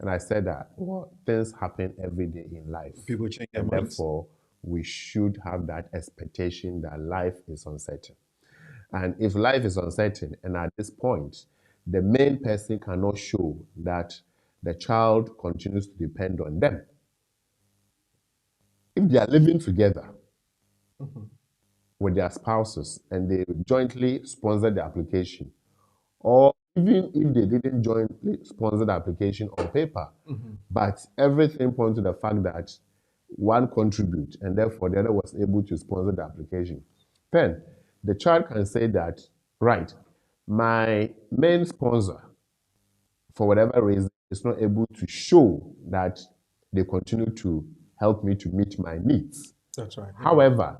And I said that, well, things happen every day in life.
People change their
And
minds.
therefore, we should have that expectation that life is uncertain. And if life is uncertain, and at this point, the main person cannot show that the child continues to depend on them. If they are living together with their spouses and they jointly sponsor the application, or even if they didn't jointly sponsor the application on paper, but everything points to the fact that one contribute and therefore the other was able to sponsor the application, then the child can say that, right, my main sponsor, for whatever reason, is not able to show that they continue to help me to meet my needs.
That's right.
However,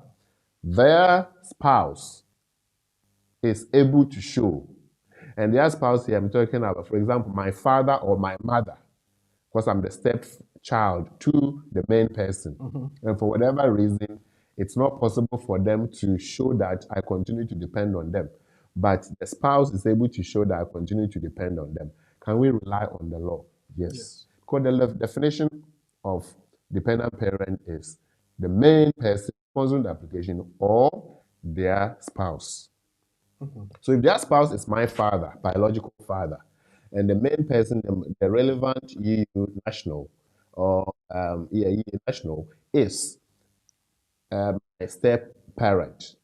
their spouse is able to show, and their spouse here I'm talking about, for example, my father or my mother, because I'm the stepchild to the main person. And for whatever reason, it's not possible for them to show that I continue to depend on them. But the spouse is able to show that I continue to depend on them. Can we rely on the law? Yes. Because the definition of dependent parent is the main person sponsoring the application or their spouse. So if their spouse is my father, biological father, and the main person, the relevant EU national or EU national is a step parent,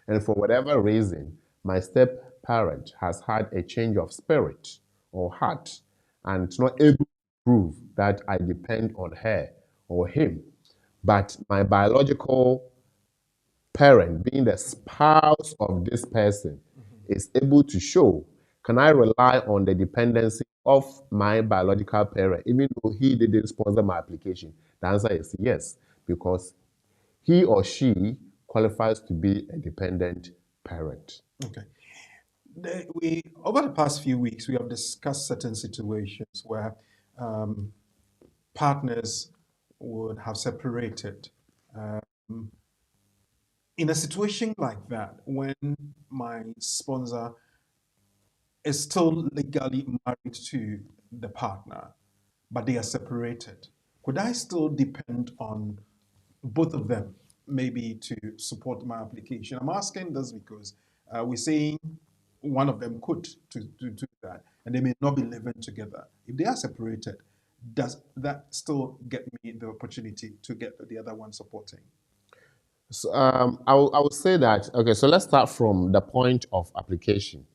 and for whatever reason, my step parent has had a change of spirit or heart and is not able to prove that I depend on her or him, but my biological parent, being the spouse of this person, is able to show, can I rely on the dependency of my biological parent, even though he didn't sponsor my application? The answer is yes, because he or she qualifies to be a dependent parent.
Okay. We over the past few weeks, we have discussed certain situations where partners would have separated. Um, in a situation like that, when my sponsor is still legally married to the partner, but they are separated, could I still depend on both of them maybe to support my application? I'm asking this because we're saying one of them could to do that, and they may not be living together. If they are separated, does that still get me the opportunity to get the other one supporting?
So I will say that, okay, so let's start from the point of application.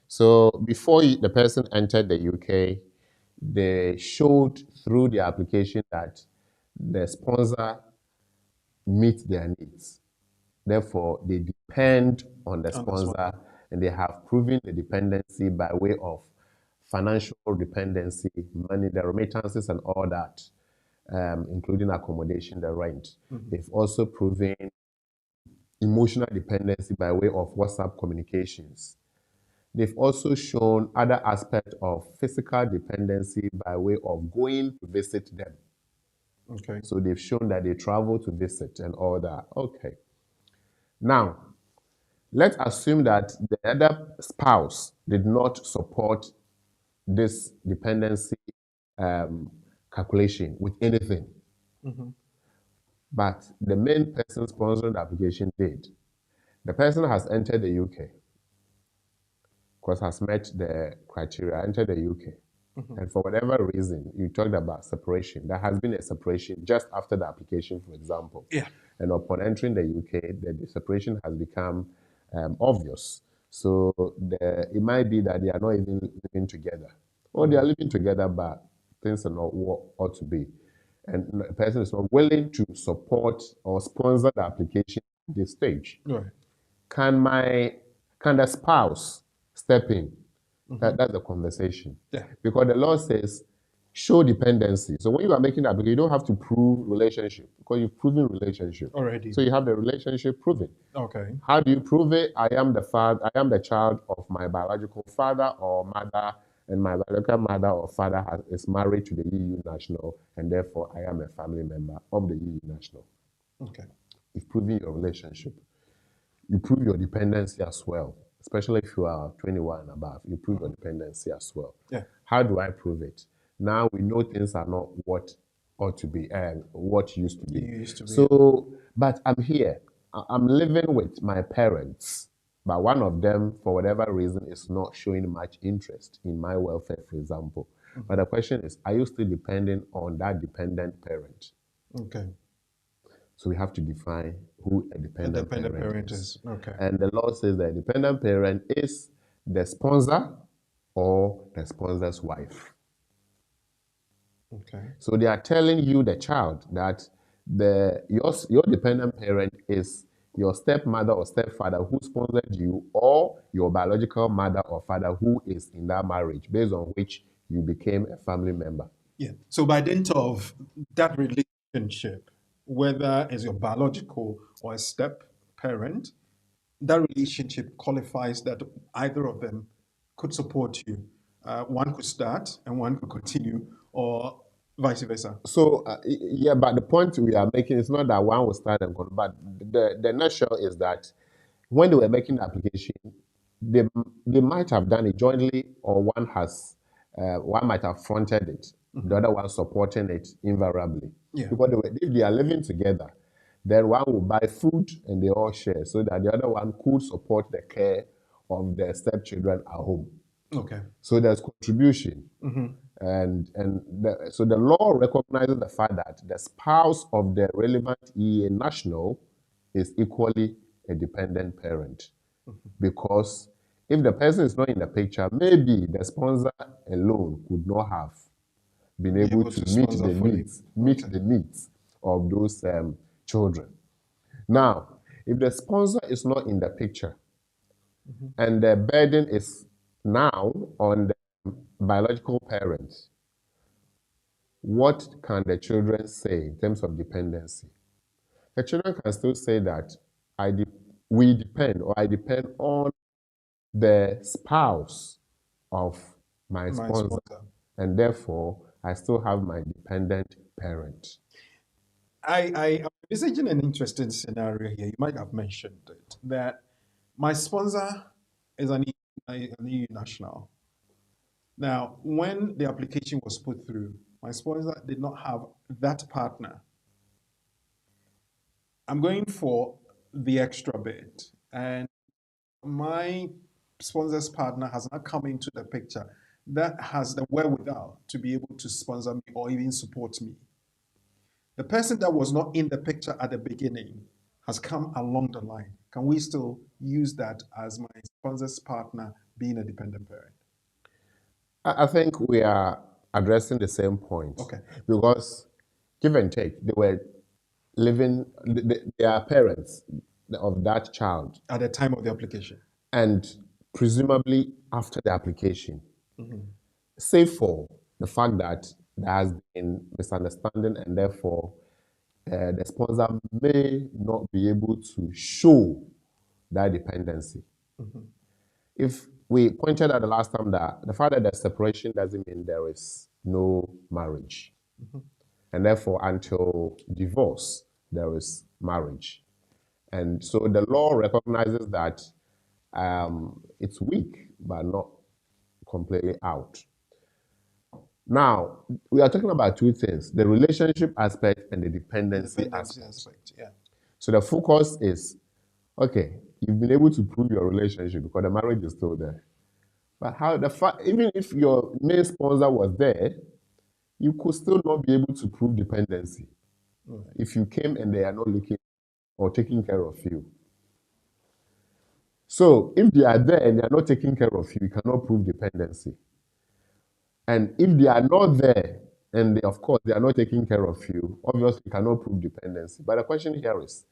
So before the person entered the UK, they showed through the application that the sponsor meets their needs. Therefore, they depend on the sponsor and they have proven the dependency by way of financial dependency, money, the remittances and all that, including accommodation, the rent. They've also proven emotional dependency by way of WhatsApp communications. They've also shown other aspects of physical dependency by way of going to visit them.
Okay.
So they've shown that they travel to visit and all that. Okay. Now, let's assume that the other spouse did not support this dependency calculation with anything. But the main person sponsoring the application did. The person has entered the UK because has met the criteria, entered the UK. And for whatever reason, you talked about separation. There has been a separation just after the application, for example.
Yeah.
And upon entering the UK, the separation has become obvious. So it might be that they are not even living together. Or they are living together, but things are not what ought to be. And the person is not willing to support or sponsor the application at this stage.
Right.
Can the spouse step in? That's the conversation.
Yeah.
Because the law says show dependency. So when you are making the application, you don't have to prove relationship because you've proven relationship
Already.
So you have the relationship proven.
Okay.
How do you prove it? I am the child of my biological father or mother, and my biological mother or father is married to the EU national, and therefore I am a family member of the EU national.
Okay.
You've proven your relationship. You prove your dependency as well, especially if you are 21 and above. You prove your dependency as well.
Yeah.
How do I prove it? Now we know things are not what ought to be and what used to be.
You used to be.
So, but I'm here. I'm living with my parents, but one of them, for whatever reason, is not showing much interest in my welfare, for example. But the question is, are you still depending on that dependent parent?
Okay.
So we have to define who a dependent parent is.
Okay.
And the law says that a dependent parent is the sponsor or the sponsor's wife.
Okay.
So they are telling you, the child, that your dependent parent is your stepmother or stepfather who sponsored you, or your biological mother or father who is in that marriage, based on which you became a family member.
Yeah. So by dint of that relationship, whether as your biological or a step parent, that relationship qualifies that either of them could support you. One could start and one could continue, or vice versa.
So yeah, but the point we are making is not that one will start and go, but the nutshell is that when they were making the application, they might have done it jointly, or one might have fronted it, the other one supporting it invariably.
Yeah.
Because if they are living together, then one will buy food and they all share, so that the other one could support the care of their stepchildren at home.
Okay.
So there's contribution. So the law recognizes the fact that the spouse of the relevant EEA national is equally a dependent parent. Because if the person is not in the picture, maybe the sponsor alone could not have been able to meet
sponsor
the
fully.
needs of those children. Now, if the sponsor is not in the picture, and the burden is now on the biological parents, what can the children say in terms of dependency? The children can still say that we depend, or I depend on the spouse of my sponsor, and therefore I still have my dependent parent.
I'm envisaging an interesting scenario here. You might have mentioned it, that my sponsor is an EU national. Now, when the application was put through, my sponsor did not have that partner. I'm going for the extra bit, and my sponsor's partner has not come into the picture that has the wherewithal to be able to sponsor me or even support me. The person that was not in the picture at the beginning has come along the line. Can we still use that as my sponsor's partner being a dependent parent?
I think we are addressing the same point.
Okay.
Because, give and take, they were living, they are parents of that child.
At the time of the application.
And presumably after the application. Save for the fact that there has been misunderstanding, and therefore the sponsor may not be able to show that dependency. If we pointed out the last time that the fact that there's separation doesn't mean there is no marriage. And therefore, until divorce, there is marriage. And so the law recognizes that it's weak, but not completely out. Now, we are talking about two things, the relationship aspect and the dependency aspect.
Yeah.
So the focus is, okay, you've been able to prove your relationship because the marriage is still there. But even if your main sponsor was there, you could still not be able to prove dependency if you came and they are not looking or taking care of you. So if they are there and they are not taking care of you, you cannot prove dependency. And if they are not there, and of course they are not taking care of you, obviously you cannot prove dependency. But the question here is,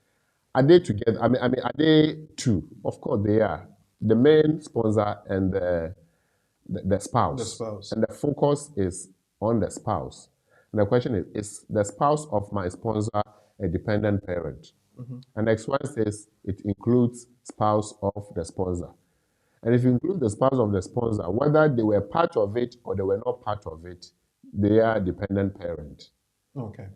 are they together? I mean, are they two? Of course they are. The main sponsor and the spouse.
The spouse.
And the focus is on the spouse. And the question is the spouse of my sponsor a dependent parent? And the next one says it includes spouse of the sponsor. And if you include the spouse of the sponsor, whether they were part of it or they were not part of it, they are dependent parent.
Okay.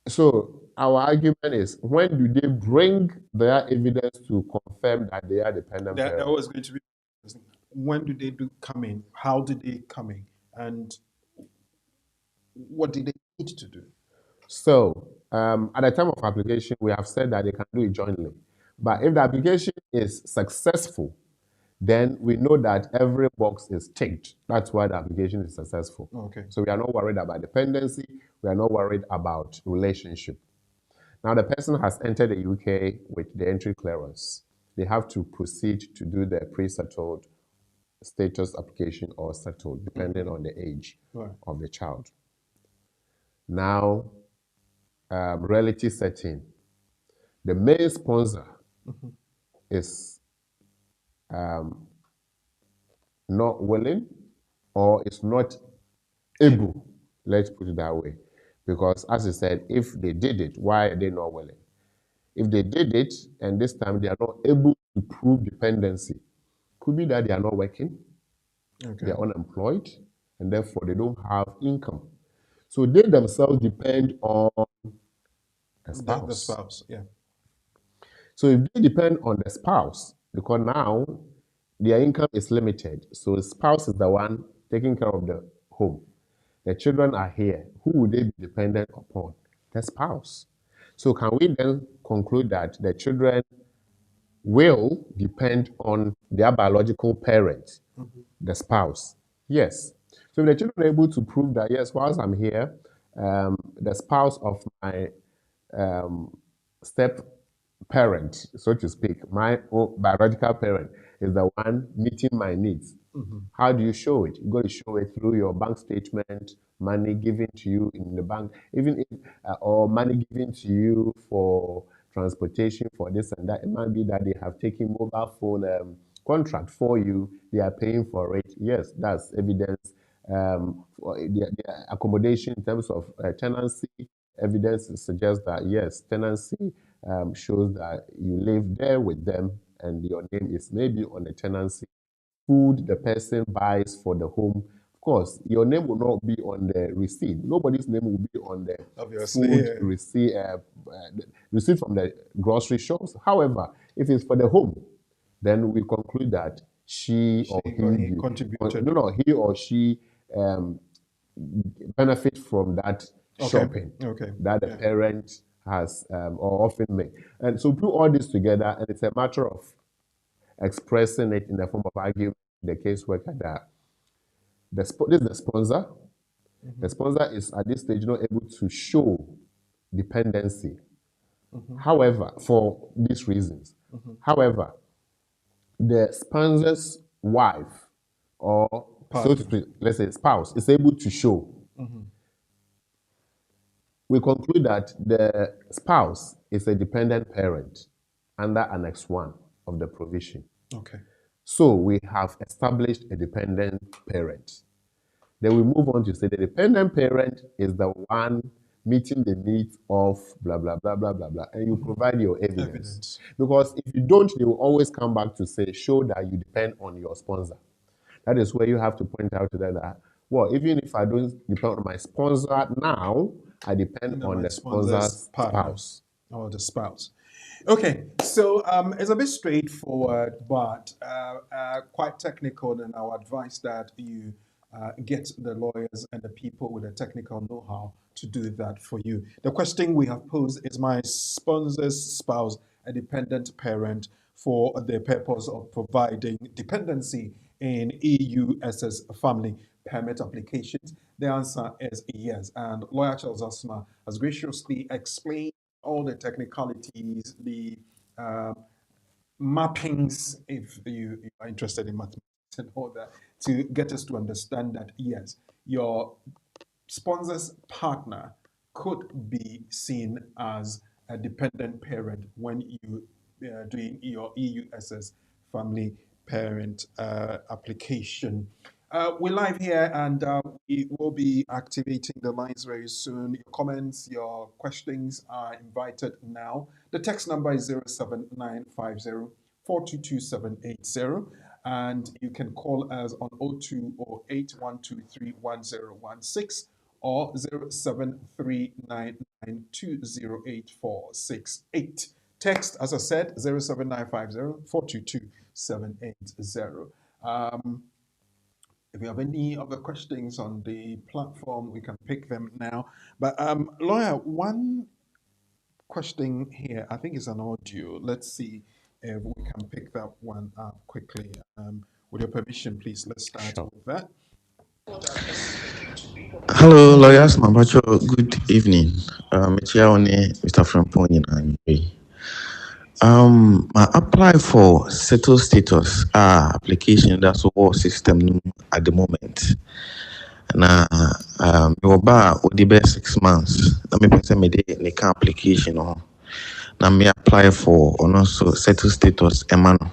So our argument is, when do they bring their evidence to confirm that they are dependent parent?
That was going to be, when do they come in? How do they come in? And what do they need to do?
So, at the time of application, we have said that they can do it jointly. But if the application is successful, then we know that every box is ticked. That's why the application is successful.
Okay.
So we are not worried about dependency. We are not worried about relationship. Now, the person has entered the UK with the entry clearance. They have to proceed to do the pre-settled status application or settled, depending on the age
Right.
of the child. Now, reality setting. The main sponsor is not willing or is not able. Let's put it that way. Because as I said, if they did it, why are they not willing? If they did it and this time they are not able to prove dependency, could be that they are not working,
Okay.
they are unemployed, and therefore they don't have income. So they themselves depend on a spouse.
The spouse, yeah.
So if they depend on the spouse, because now their income is limited, so the spouse is the one taking care of the home. The children are here. Who would they be dependent upon? The spouse. So can we then conclude that the children will depend on their biological parent, the spouse? Yes. So if the children are able to prove that, yes, whilst I'm here, the spouse of my step parent, so to speak, my biological parent is the one meeting my needs. How do you show it? You got to show it through your bank statement, money given to you in the bank, even if, or money given to you for transportation, for this and that. It might be that they have taken mobile phone contract for you, they are paying for it. Yes, that's evidence. For the accommodation in terms of tenancy, evidence suggests that yes, tenancy shows that you live there with them and your name is maybe on the tenancy. Food the person buys for the home, of course, your name will not be on the receipt. Nobody's name will be on the
Obviously,
food
yeah.
receipt from the grocery shops. However, if it's for the home, then we conclude that she or he
contributed.
he or she benefit from that shopping that the parent has or often made. And so put all this together, and it's a matter of expressing it in the form of argument to the caseworker that this is the sponsor. The sponsor is at this stage not able to show dependency. However, for these reasons. However, the sponsor's wife or so to speak, let's say spouse is able to show. We conclude that the spouse is a dependent parent under Annex 1 of the provision.
Okay.
So we have established a dependent parent. Then we move on to say the dependent parent is the one meeting the needs of blah, blah, blah, blah, blah, blah. And you provide your evidence. Because if you don't, they will always come back to say, show that you depend on your sponsor. That is where you have to point out to them that, well, even if I don't depend on my sponsor now, I depend on the sponsor's spouse.
Or the spouse. Okay, so it's a bit straightforward, but quite technical, and I would advise that you get the lawyers and the people with the technical know-how to do that for you. The question we have posed is my sponsor's spouse a dependent parent for the purpose of providing dependency in EUSS family permit applications? The answer is yes. And lawyer Charles Asma has graciously explained all the technicalities, the mappings, if you are interested in mathematics and all that, to get us to understand that, yes, your sponsor's partner could be seen as a dependent parent when you are doing your EUSS family parent application. We're live here, and we will be activating the lines very soon. Your comments, your questions are invited now. The text number is 07950 422780, and you can call us on 0208 or 0739920848. Text, as I said, 07950 422780. If you have any other questions on the platform, we can pick them now. But lawyer, one question here, I think it's an audio. Let's see if we can pick that one up quickly. With your permission, please, let's start
Sure.
with that.
Hello, lawyers. Mabacho. Good evening. Mr. Framponi. I apply for settle status application that's all system at the moment. Na your bar would be 6 months. Let me present me the application on. Na me apply for on also settle status emano.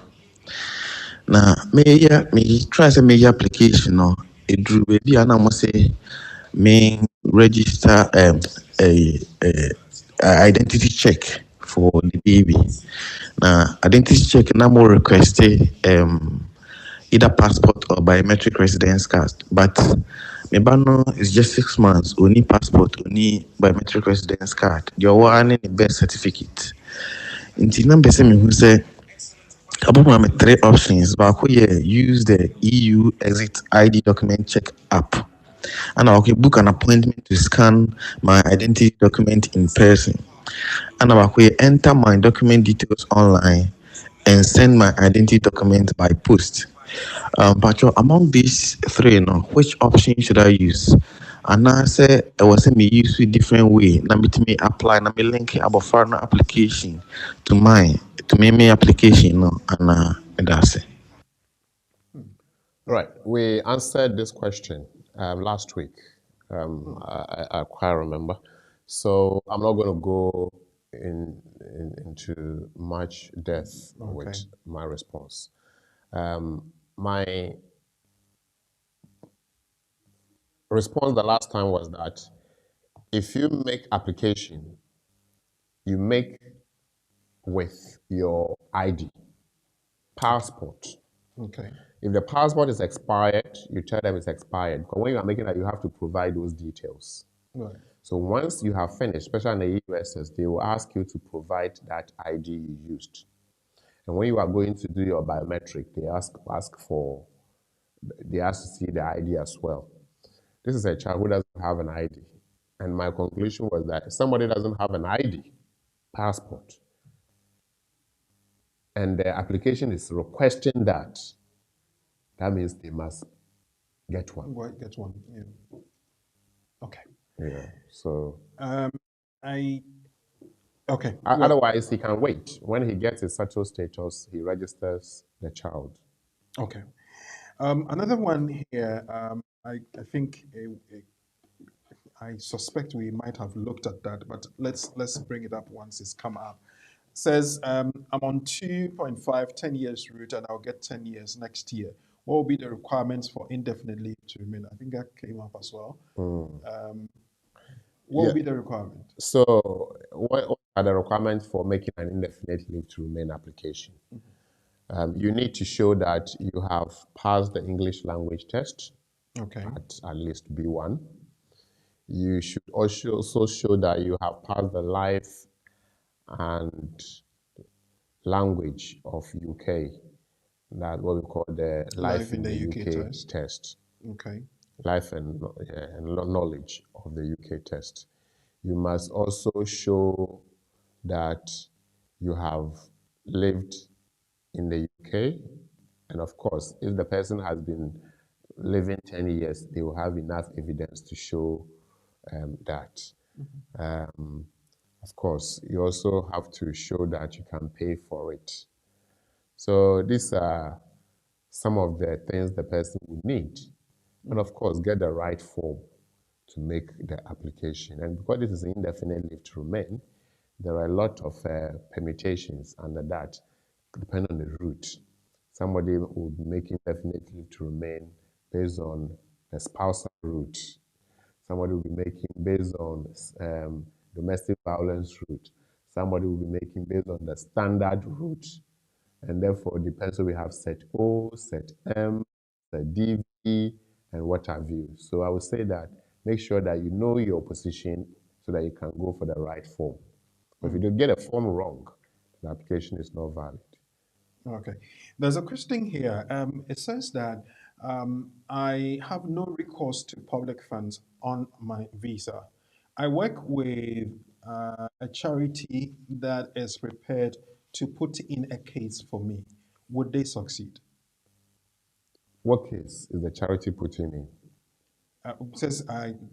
Na me try say me application no. It drew baby and I must say me register a identity check for the baby. Now identity check na more requested either passport or biometric residence card. But me bano is just 6 months. Only passport, only biometric residence card. Your one in the birth certificate. Inti number say me who say about my 3 options. But use the EU exit ID document check app. And I'll book an appointment to scan my identity document in person. And I'll enter my document details online and send my identity document by post. But among these 3, which option should I use? And I say I was me use a different way. Now me apply, now me link about foreign application to mine to make me application, and that's it.
Right. We answered this question last week. I quite remember. So I'm not going to go into much depth with my response. My response the last time was that if you make application, you make with your ID, passport.
Okay.
If the passport is expired, you tell them it's expired. Because when you are making that, you have to provide those details.
Right.
So once you have finished, especially in the EUSS, they will ask you to provide that ID you used. And when you are going to do your biometric, they ask to see the ID as well. This is a child who doesn't have an ID. And my conclusion was that if somebody doesn't have an ID, passport, and the application is requesting that, that means they must get one.
Right, get one. Yeah. Okay.
Yeah. So
Okay.
Otherwise, he can wait. When he gets his settled status, he registers the child.
Okay. Another one here. I think I suspect we might have looked at that, but let's bring it up once it's come up. Says I'm on 2.5 10 years route and I'll get 10 years next year. What will be the requirements for indefinite leave to remain? I think that came up as well. What will be the requirement?
So, what are the requirements for making an indefinite leave to remain application? You need to show that you have passed the English language test at least B1. You should also show that you have passed the life and language of UK. That's what we call the life in the UK test.
Okay.
Life and knowledge of the UK test. You must also show that you have lived in the UK. And of course, if the person has been living 10 years, they will have enough evidence to show that. Of course, you also have to show that you can pay for it. So these are some of the things the person would need. And of course, get the right form to make the application. And because this is indefinite leave to remain, there are a lot of permutations under that, depending on the route. Somebody would be making indefinite leave to remain based on the spousal route. Somebody will be making based on domestic violence route. Somebody will be making based on the standard route. And therefore, it depends on we have set O, set M, set DV, and what have you. So I would say that make sure that you know your position so that you can go for the right form. But if you get a form wrong, the application is not valid.
Okay. There's a question here. It says that I have no recourse to public funds on my visa. I work with a charity that is prepared to put in a case for me. Would they succeed?
What case is the charity putting in?
Says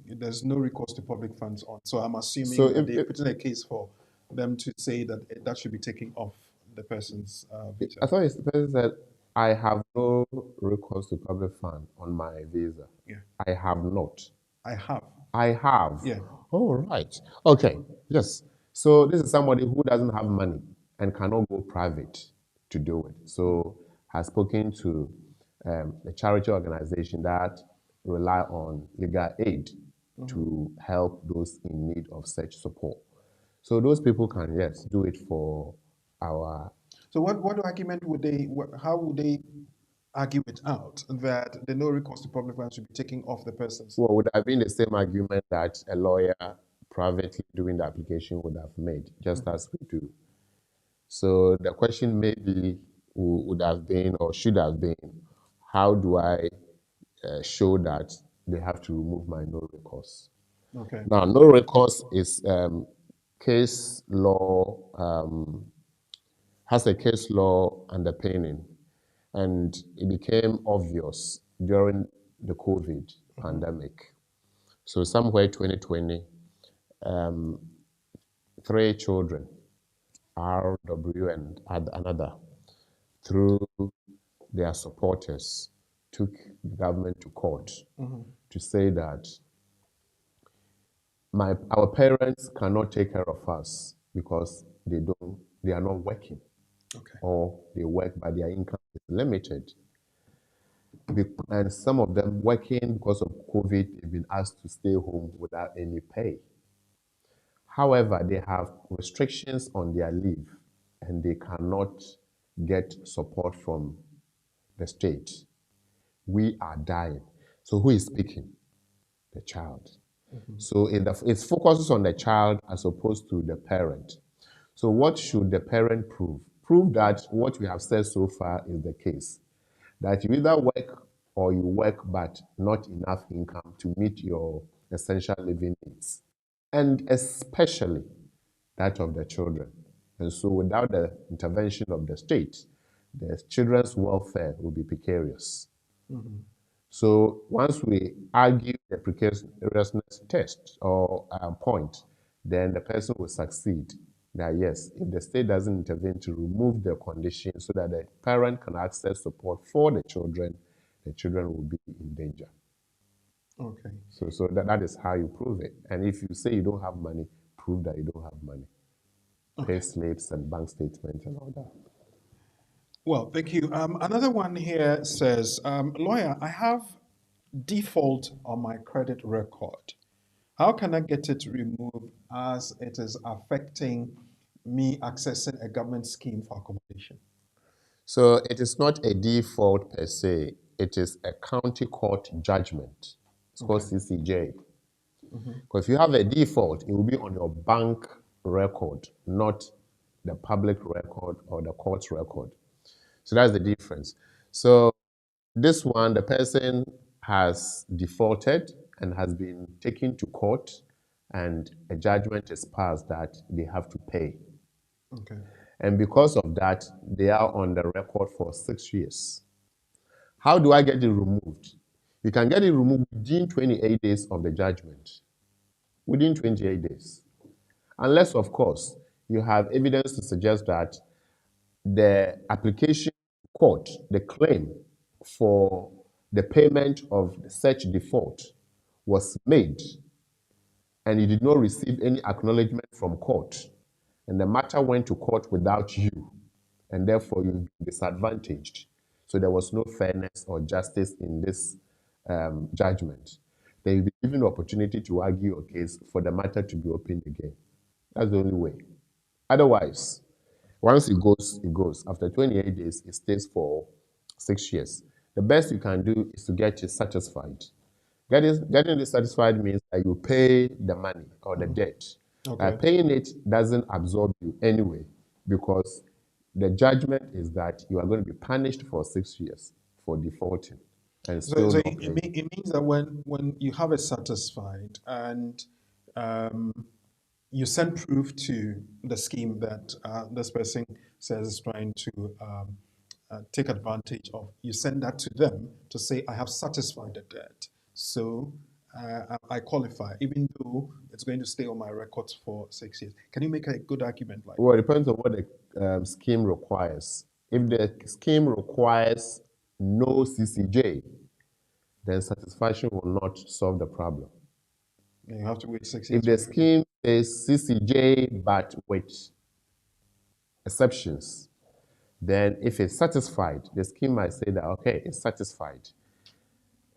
there's no recourse to public funds on. So I'm
So
assuming that they put in a case for them to say that that should be taken off the person's visa.
I thought it's the person said, I have no recourse to public fund on my visa.
Yeah,
I have not.
I have.
I have.
Yeah.
Oh, right. Okay. Yes. So this is somebody who doesn't have money and cannot go private to do it. So has spoken to a charity organization that rely on legal aid to help those in need of such support. So those people can, yes, do it for our.
So what argument would they? How would they argue it out that the no recourse to public funds should be taken off the person's?
Well, would have been the same argument that a lawyer privately doing the application would have made, just as we do. So the question maybe would have been or should have been, how do I show that they have to remove my no recourse?
Okay.
Now, no recourse is case law, has a case law underpinning, and it became obvious during the COVID pandemic. So somewhere 2020, 3 children, RW and another, through their supporters, took the government to court to say that our parents cannot take care of us because they are not working,
Okay.
or they work but their income is limited. And some of them working because of COVID, they've been asked to stay home without any pay. However, they have restrictions on their leave and they cannot get support from the state. We are dying. So who is speaking? The child. So it focuses on the child as opposed to the parent. So what should the parent prove? Prove that what we have said so far is the case. That you either work or you work but not enough income to meet your essential living needs. And especially that of the children. And so without the intervention of the state, the children's welfare will be precarious. So once we argue the precariousness test or point, then the person will succeed that yes, if the state doesn't intervene to remove the condition so that the parent can access support for the children will be in danger.
Okay.
So that is how you prove it. And if you say you don't have money, prove that you don't have money.
Okay.
Pay slips and bank statements and all that.
Well, thank you. Another one here says, lawyer, I have default on my credit record. How can I get it removed as it is affecting me accessing a government scheme for accommodation?
So it is not a default per se. It is a county court judgment. It's called CCJ. Because if you have a default, it will be on your bank record, not the public record or the court's record. So that's the difference. So this one, the person has defaulted and has been taken to court, and a judgment is passed that they have to pay.
Okay.
And because of that, they are on the record for 6 years. How do I get it removed? You can get it removed within 28 days of the judgment. Within 28 days. Unless, of course, you have evidence to suggest that the application court, the claim for the payment of such default was made and you did not receive any acknowledgement from court, and the matter went to court without you, and therefore you've been disadvantaged. So there was no fairness or justice in this judgment. Then you'll be given the opportunity to argue your case for the matter to be opened again. That's the only way. Otherwise, once it goes, it goes. After 28 days, it stays for 6 years. The best you can do is to get it satisfied. Getting it satisfied means that you pay the money or the debt.
Okay.
Paying it doesn't absorb you anyway, because the judgment is that you are going to be punished for 6 years for defaulting. and
So,
still
so
not paying.
it means that when you have a satisfied and um, you send proof to the scheme that this person says is trying to take advantage of, you send that to them to say, I have satisfied the debt. So I qualify, even though it's going to stay on my records for 6 years. Can you make a good argument like
Well, it depends on what the scheme requires. If the scheme requires no CCJ, then satisfaction will not solve the problem.
that? You have to wait 6
If
years.
the scheme is CCJ but with exceptions, then if it's satisfied, the scheme might say that, okay, it's satisfied.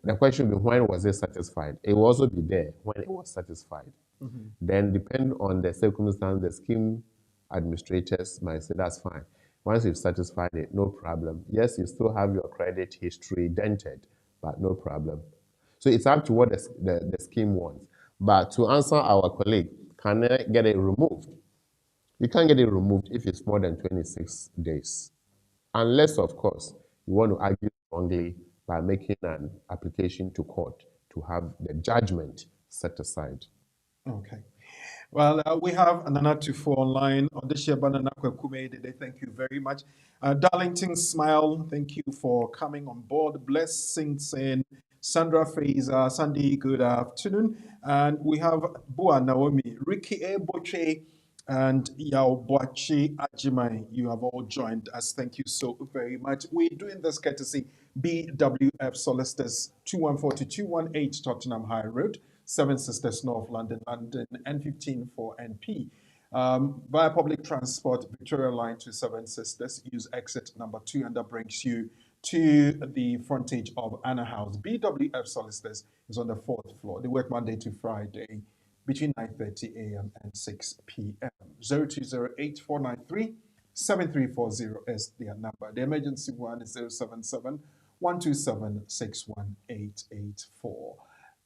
The question will be, when was it satisfied? It will also be there when it was satisfied. Then, depending on the circumstance, the scheme administrators might say, that's fine. Once you've satisfied it, no problem. Yes, you still have your credit history dented, but no problem. So it's up to what the scheme wants. But to answer our colleague, can I get it removed? You can't get it removed if it's more than 26 days. Unless, of course, you want to argue strongly by making an application to court to have the judgment set aside.
Okay. Well, we have Nana Tufo online. Odisha Banana Kwekume, thank you very much. Darlington Smile, thank you for coming on board. Blessings in Sandra Fraser, Sandy, good afternoon. And we have Bua Naomi, Ricky A. Boche, and Yao Boachi Ajimai. You have all joined us. Thank you so very much. We're doing this courtesy BWF Solicitors 214-218 Tottenham High Road, Seven Sisters North London, London, N15 for NP. Via public transport, Victoria Line to Seven Sisters, use exit number 2, and that brings you to the frontage of Anna House. BWF Solicitors is on the 4th floor. They work Monday to Friday between 9:30 a.m. and 6 p.m. 0208-493-7340 is their number. The emergency one is 077-127-61884.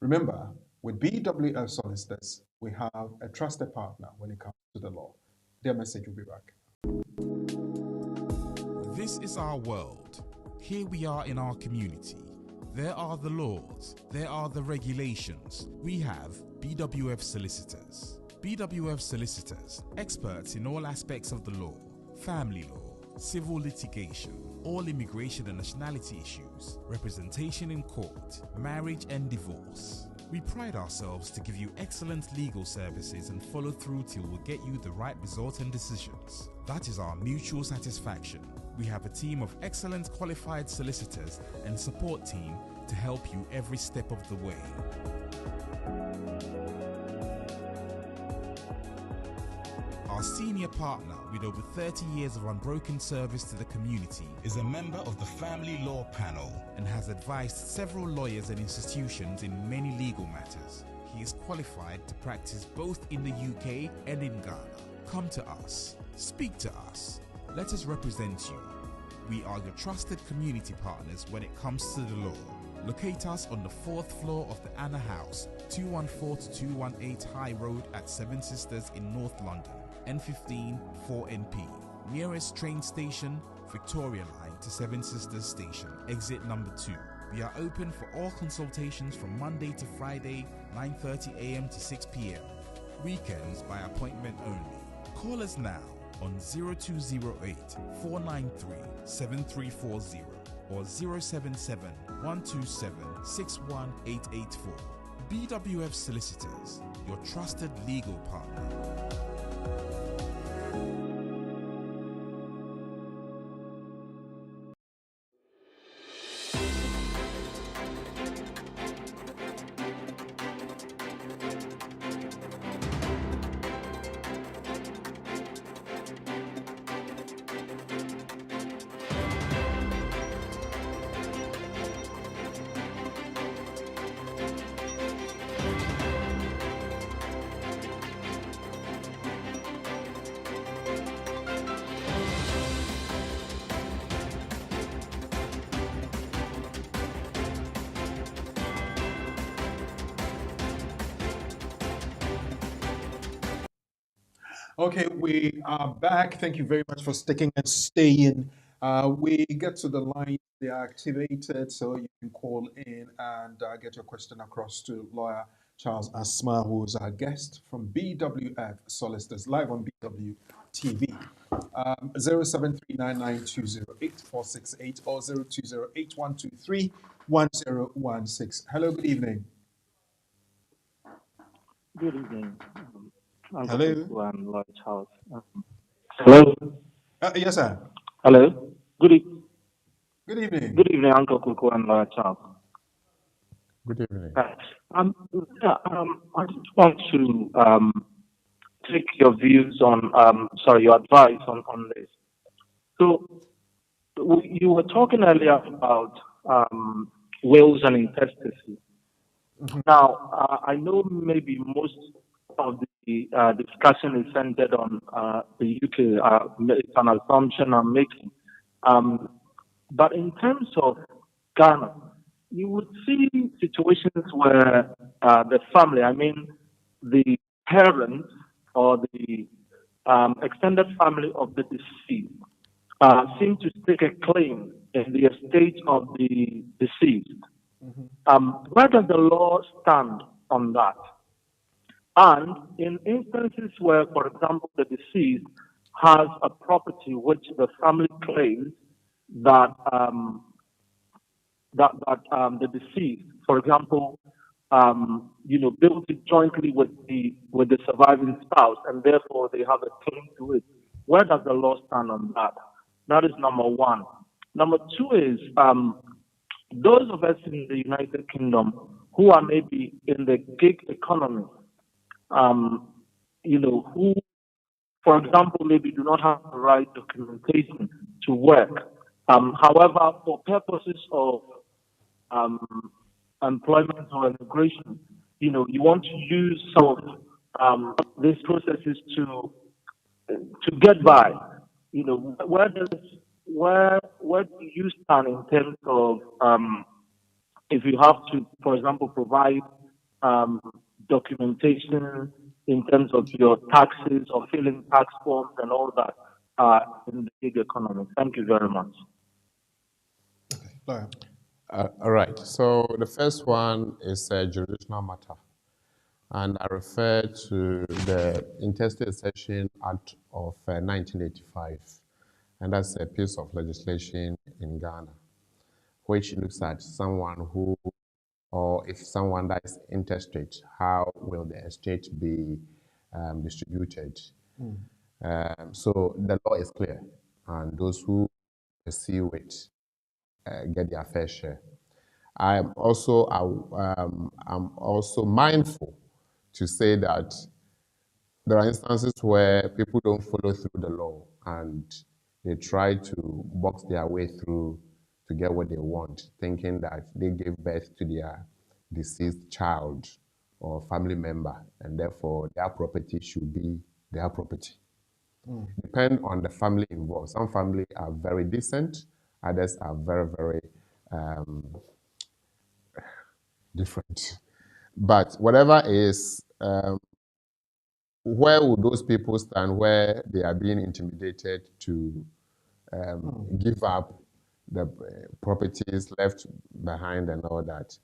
Remember, with BWF Solicitors, we have a trusted partner when it comes to the law. Their message will be back.
This is our world. Here we are in our community. There are the laws. There are the regulations. We have BWF Solicitors. BWF Solicitors, experts in all aspects of the law, family law, civil litigation, all immigration and nationality issues, representation in court, marriage and divorce. We pride ourselves to give you excellent legal services and follow through till we get you the right result and decisions. That is our mutual satisfaction. We have a team of excellent qualified solicitors and support team to help you every step of the way. Our senior partner, with over 30 years of unbroken service to the community,
is a member of the Family Law Panel
and has advised several lawyers and institutions in many legal matters. He is qualified to practice both in the UK and in Ghana. Come to us. Speak to us. Let us represent you. We are your trusted community partners when it comes to the law. Locate us on the 4th floor of the Anna House, 214-218 High Road at Seven Sisters in North London, N15 4NP. Nearest train station, Victoria Line to Seven Sisters Station, exit number 2. We are open for all consultations from Monday to Friday, 9:30 a.m. to 6 p.m. Weekends by appointment only. Call us now on 0208-493-7340 or 077-127-61884. BWF Solicitors, your trusted legal partner.
Okay, we are back. Thank you very much for sticking and staying We get to the line, they are activated, so you can call in and get your question across to lawyer Charles Asma, who is our guest from BWF Solicitors, live on BW TV. 07399208 or 0208-123-1016. Hello, good evening.
Good evening, Uncle
Hello.
Kuku and Lord Charles. Hello.
Yes, sir.
Hello.
Good evening.
Good evening, Uncle Kuku and Lord Charles.
Good evening.
I just want to take your views on, your advice on this. So you were talking earlier about wills and intestacy. Now, I know maybe most of the discussion is centered on the UK. It's an assumption I'm making. But in terms of Ghana, you would see situations where the family, I mean, the parents or the extended family of the deceased, seem to stake a claim in the estate of the deceased. Where does the law stand on that? And in instances where, for example, the deceased has a property which the family claims that the deceased, for example, built it jointly with the surviving spouse, and therefore they have a claim to it. Where does the law stand on that? That is number one. Number two is those of us in the United Kingdom who are maybe in the gig economy, who, for example, maybe do not have the right documentation to work. However, for purposes of employment or immigration, you want to use some of these processes to get by. Where do you stand in terms of if you have to, for example, provide documentation in terms of your taxes or filling tax forms and all that in the gig economy? Thank you very much.
All right. So the first one is a jurisdictional matter. And I refer to the Intestate Succession Act of 1985. And that's a piece of legislation in Ghana, which looks at someone who, or if someone dies intestate, how will the estate be distributed? So the law is clear, and those who pursue it get their fair share. I'm also mindful to say that there are instances where people don't follow through the law and they try to box their way through to get what they want, thinking that they gave birth to their deceased child or family member, and therefore their property should be their property. Depend on the family involved. Some families are very decent, others are very, very different. But whatever is, where would those people stand where they are being intimidated to give up the properties left behind and all that?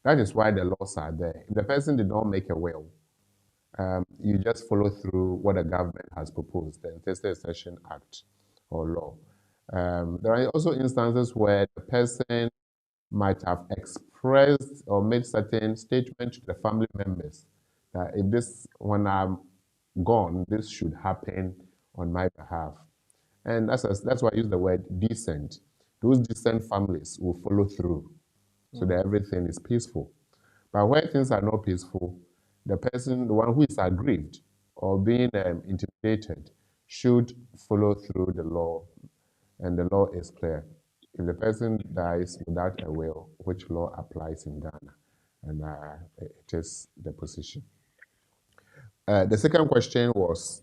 That is why the laws are there. If the person did not make a will, you just follow through what the government has proposed, the Intestate Succession Act or law. There are also instances where the person might have expressed or made certain statements to the family members that if this, when I'm gone, this should happen on my behalf. And that's why I use the word decent. Those decent families will follow through so that everything is peaceful. But where things are not peaceful, the person, the one who is aggrieved or being intimidated, should follow through the law, and the law is clear. If the person dies without a will, which law applies in Ghana? And it is the position. The second question was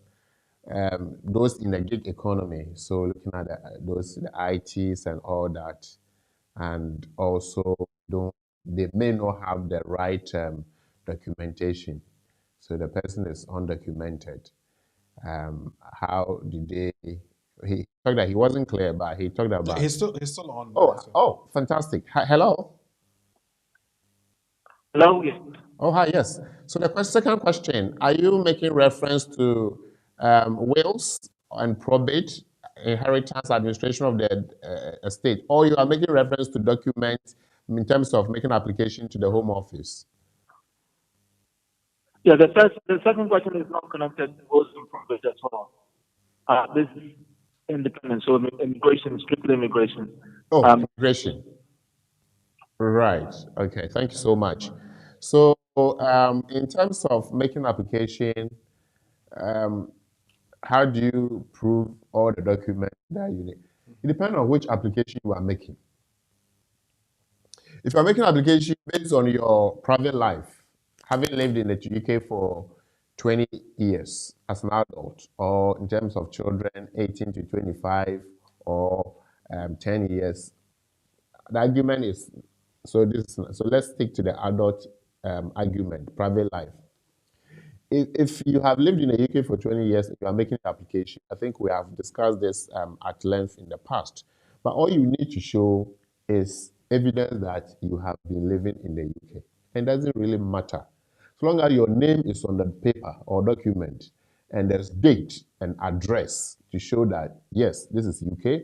those in the gig economy, so looking at the ITs and all that, and also they may not have the right documentation, so the person is undocumented. How do they He talked that he wasn't clear, but he talked about.
He's still on.
Oh, fantastic. Hi, hello.
Hello. Yes.
Oh, hi, yes. So the second question, are you making reference to wills and probate, inheritance, administration of the estate, or you are making reference to documents in terms of making application to the Home Office?
Yeah. The second question is not connected to those in progress as well. This is independent, so immigration, strictly immigration.
Oh, immigration. Right. Okay. Thank you so much. So, in terms of making application, how do you prove all the documents that you need? It depends on which application you are making. If you are making an application based on your private life, having lived in the UK for 20 years as an adult, or in terms of children, 18 to 25, or 10 years, the argument is so. So let's stick to the adult argument, private life. If you have lived in the UK for 20 years and you are making an application, I think we have discussed this at length in the past. But all you need to show is evidence that you have been living in the UK. And it doesn't really matter. As long as your name is on the paper or document and there's date and address to show that, yes, this is UK.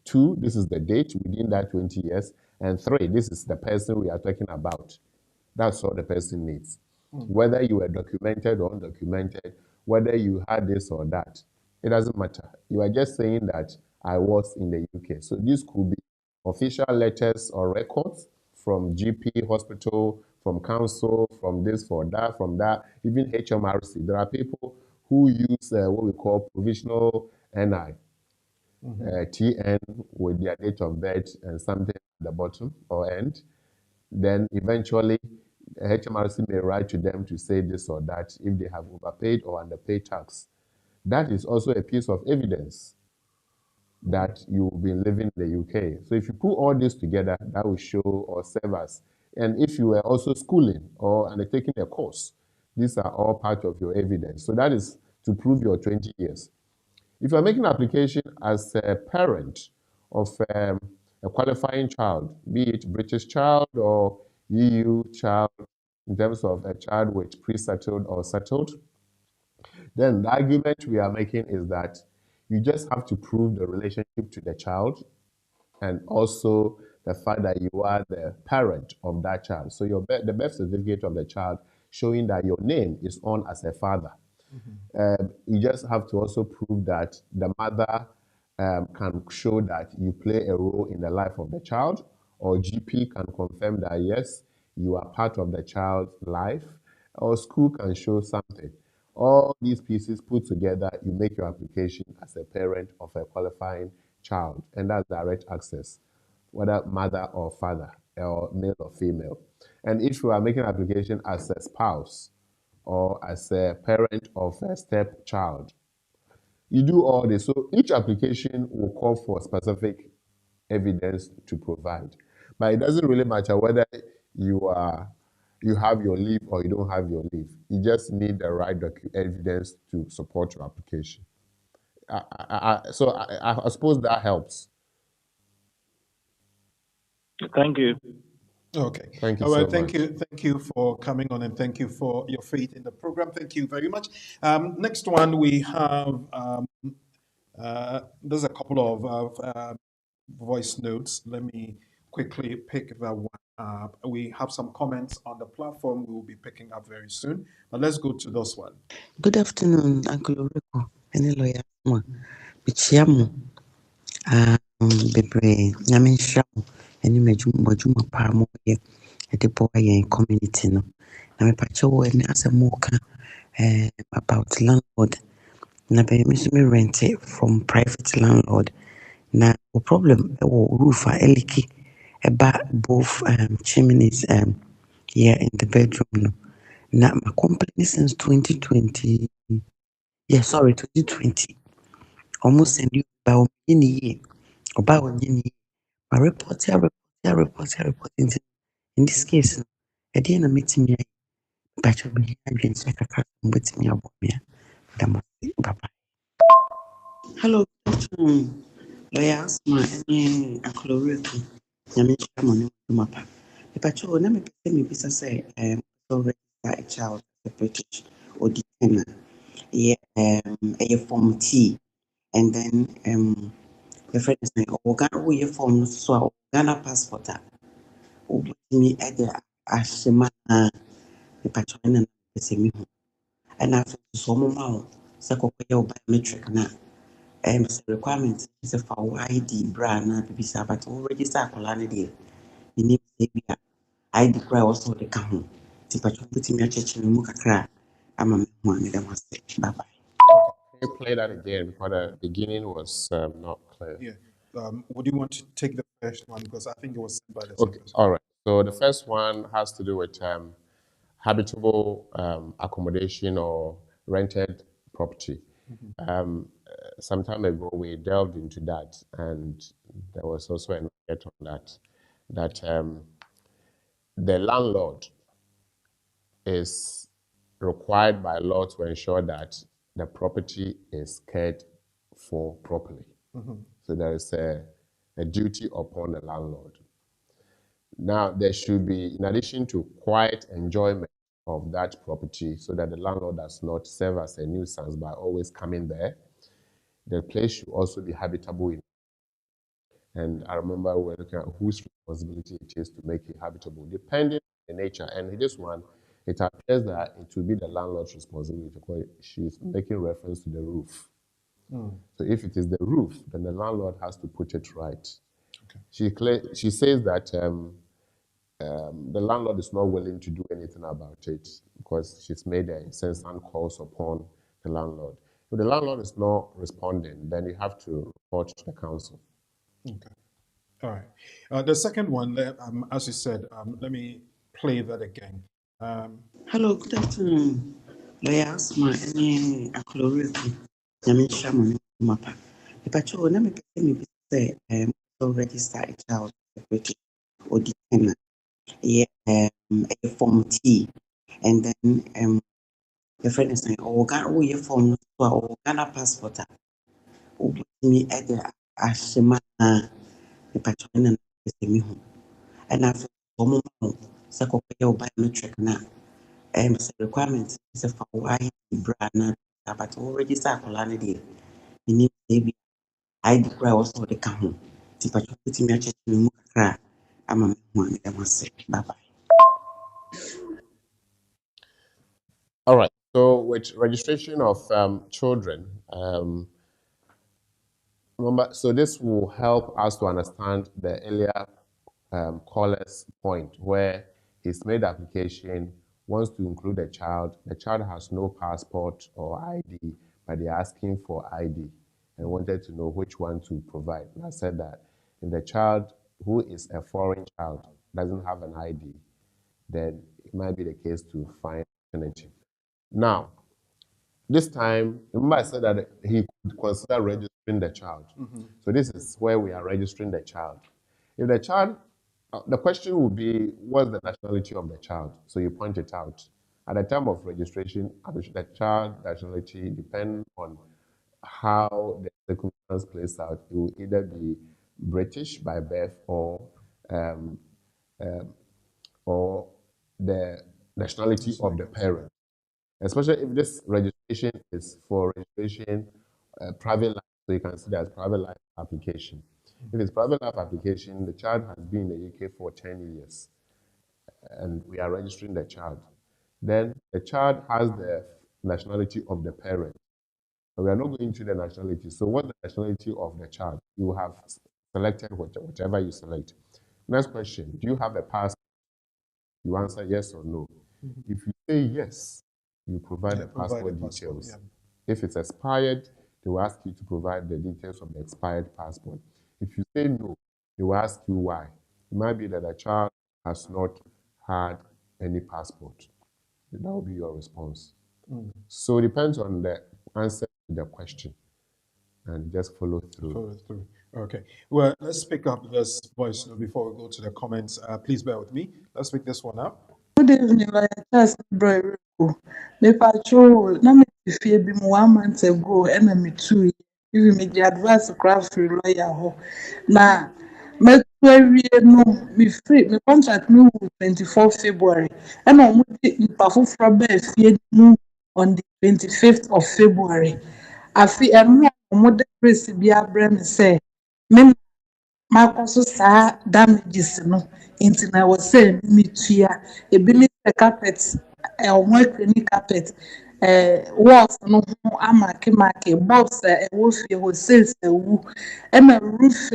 2, this is the date within that 20 years. And 3, this is the person we are talking about. That's all the person needs. Whether you were documented or undocumented, whether you had this or that, it doesn't matter. You are just saying that I was in the UK. So this could be official letters or records from GP, hospital, from council, from this, for that, from that, even HMRC. There are people who use what we call provisional NI, TN with their date of birth and something at the bottom or end. Then eventually HMRC may write to them to say this or that if they have overpaid or underpaid tax. That is also a piece of evidence that you've been living in the UK. So if you put all this together, that will show or serve us. And if you were also schooling or undertaking a course, these are all part of your evidence. So that is to prove your 20 years. If you're making an application as a parent of a qualifying child, be it British child or EU child, in terms of a child with pre-settled or settled, then the argument we are making is that you just have to prove the relationship to the child and also the fact that you are the parent of that child. So the birth certificate of the child showing that your name is on as a father. You just have to also prove that the mother can show that you play a role in the life of the child, or GP can confirm that yes, you are part of the child's life, or school can show something. All these pieces put together, you make your application as a parent of a qualifying child, and that's direct access, whether mother or father, or male or female. And if you are making an application as a spouse, or as a parent of a stepchild. You do all this. So each application will call for specific evidence to provide. But it doesn't really matter whether you have your leave or you don't have your leave. You just need the right evidence to support your application. So I suppose that helps.
Thank you.
Okay.
Thank you
All right.
so much.
Thank you for coming on, and thank you for your faith in the program. Thank you very much. Next one, we have there's a couple of voice notes. Let me quickly pick that one up. We have some comments on the platform we will be picking up very soon, but let's go to this one.
Good afternoon, Uncle Rico. Any lawyer? Bichiamu. Bebre. Yamin Shamu. Any majuma paramo here at the boy in community. No, na me pacho and as a mocha about landlord. Na be me rent it from private landlord. Na the problem roof eliki about both chimneys here in the bedroom. No. Na my company since 2020. Yeah, sorry, 2020. Almost send you about in a year. About in a year. My report. In this case, at the end of meeting me, but you'll be having second with me about me. Bye bye. Hello, good afternoon. Lawyer Asma, any Akoloriku, Yamisha Monumapa. If I told them, me say, already a child, a British or detainer, a form T, and then, the friend is saying, oh, Ghana, form, so Ghana passport, me at the Ashima, the patron and the same, and after so more, Sako biometric now. Requirement is a for ID brand na bibisa but already sa akola ne de ni say bia ID kra also de ka ho ti pa cho put me cheche mu kakra ama me ho ane dem ase bye bye.
Can you play that again because the beginning was not clear?
Yeah. Would you want to take the first one because I think it was sent by the same
Okay,
person.
all right. So the first one has to do with habitable accommodation or rented property. Some time ago, we delved into that, and there was also an update on that the landlord is required by law to ensure that the property is cared for properly. So there is a duty upon the landlord. Now, there should be, in addition to quiet enjoyment of that property so that the landlord does not serve as a nuisance by always coming there, the place should also be habitable. And I remember we were looking at whose responsibility it is to make it habitable, depending on the nature. And in this one, it appears that it will be the landlord's responsibility because she's making reference to the roof. So if it is the roof, then the landlord has to put it right.
Okay.
She says that the landlord is not willing to do anything about it because she's made a incessant calls upon the landlord. If the landlord is not responding, then you have to report to the council.
Okay. All right. The second one, as you said, let me play that again.
Hello, good afternoon. Lawyer Asma, any Akoloriku, Yamisha Monumapa. If I told them, me say, already a child, a British or detainer, a form T, and then, the friend is saying, oh, Ghana, form, so Ghana passport, me at the Ashima, the patron and the same, and after so more, Sako biometric now. Requirement is a for ID brand na but already sa akola ne de ni say bi ID kra also de ka ho ti pa cho put me cheche mu kakra ama me ho ane dem ase bye bye.
All right. So with registration of children, remember, so this will help us to understand the earlier caller's point where he's made application, wants to include a child. The child has no passport or ID, but they're asking for ID and wanted to know which one to provide. And I said that if the child who is a foreign child doesn't have an ID, then it might be the case to find an alternative. Now, this time, remember I said that he could consider registering the child. So this is where we are registering the child. If the child, the question would be, what's the nationality of the child? So you point it out. At the time of registration, the child nationality depends on how the circumstance plays out. It will either be British by birth um, or the nationality of the parent. Especially if this registration is for registration private life, so you can see that as private life application. If it's private life application, the child has been in the UK for 10 years, and we are registering the child. Then the child has the nationality of the parent. But we are not going to the nationality. So what's the nationality of the child? You have selected whatever you select. Next question, do you have a passport? You answer yes or no. If you say yes, you provide the passport details.
Yeah.
If it's expired, they will ask you to provide the details of the expired passport. If you say no, they will ask you why. It might be that a child has not had any passport. That will be your response. So it depends on the answer to the question and just follow through.
Follow through. Okay. Well, let's pick up this voice note before we go to the comments. Please bear with me. Let's pick this one up.
Good evening, Lawyer Charles Brerico. Me patrol, na me fie bi mu 1 month ago, and me 2 Even me the advice craft free lawyer ho. Na me awie no me free me contract no 24 February. And omo di mpa foforo ba fie mu on the 25th of February. Afi eno omo de grace bi abrɛ me say me makɔ so saa damages no nti na ɛwɔ sɛ metua ebi ne sɛ carpet ɔmo akura ne carpet walls no ho amaakemaake bulbs a ɛwɔ fie hɔ sales awu ɛna roof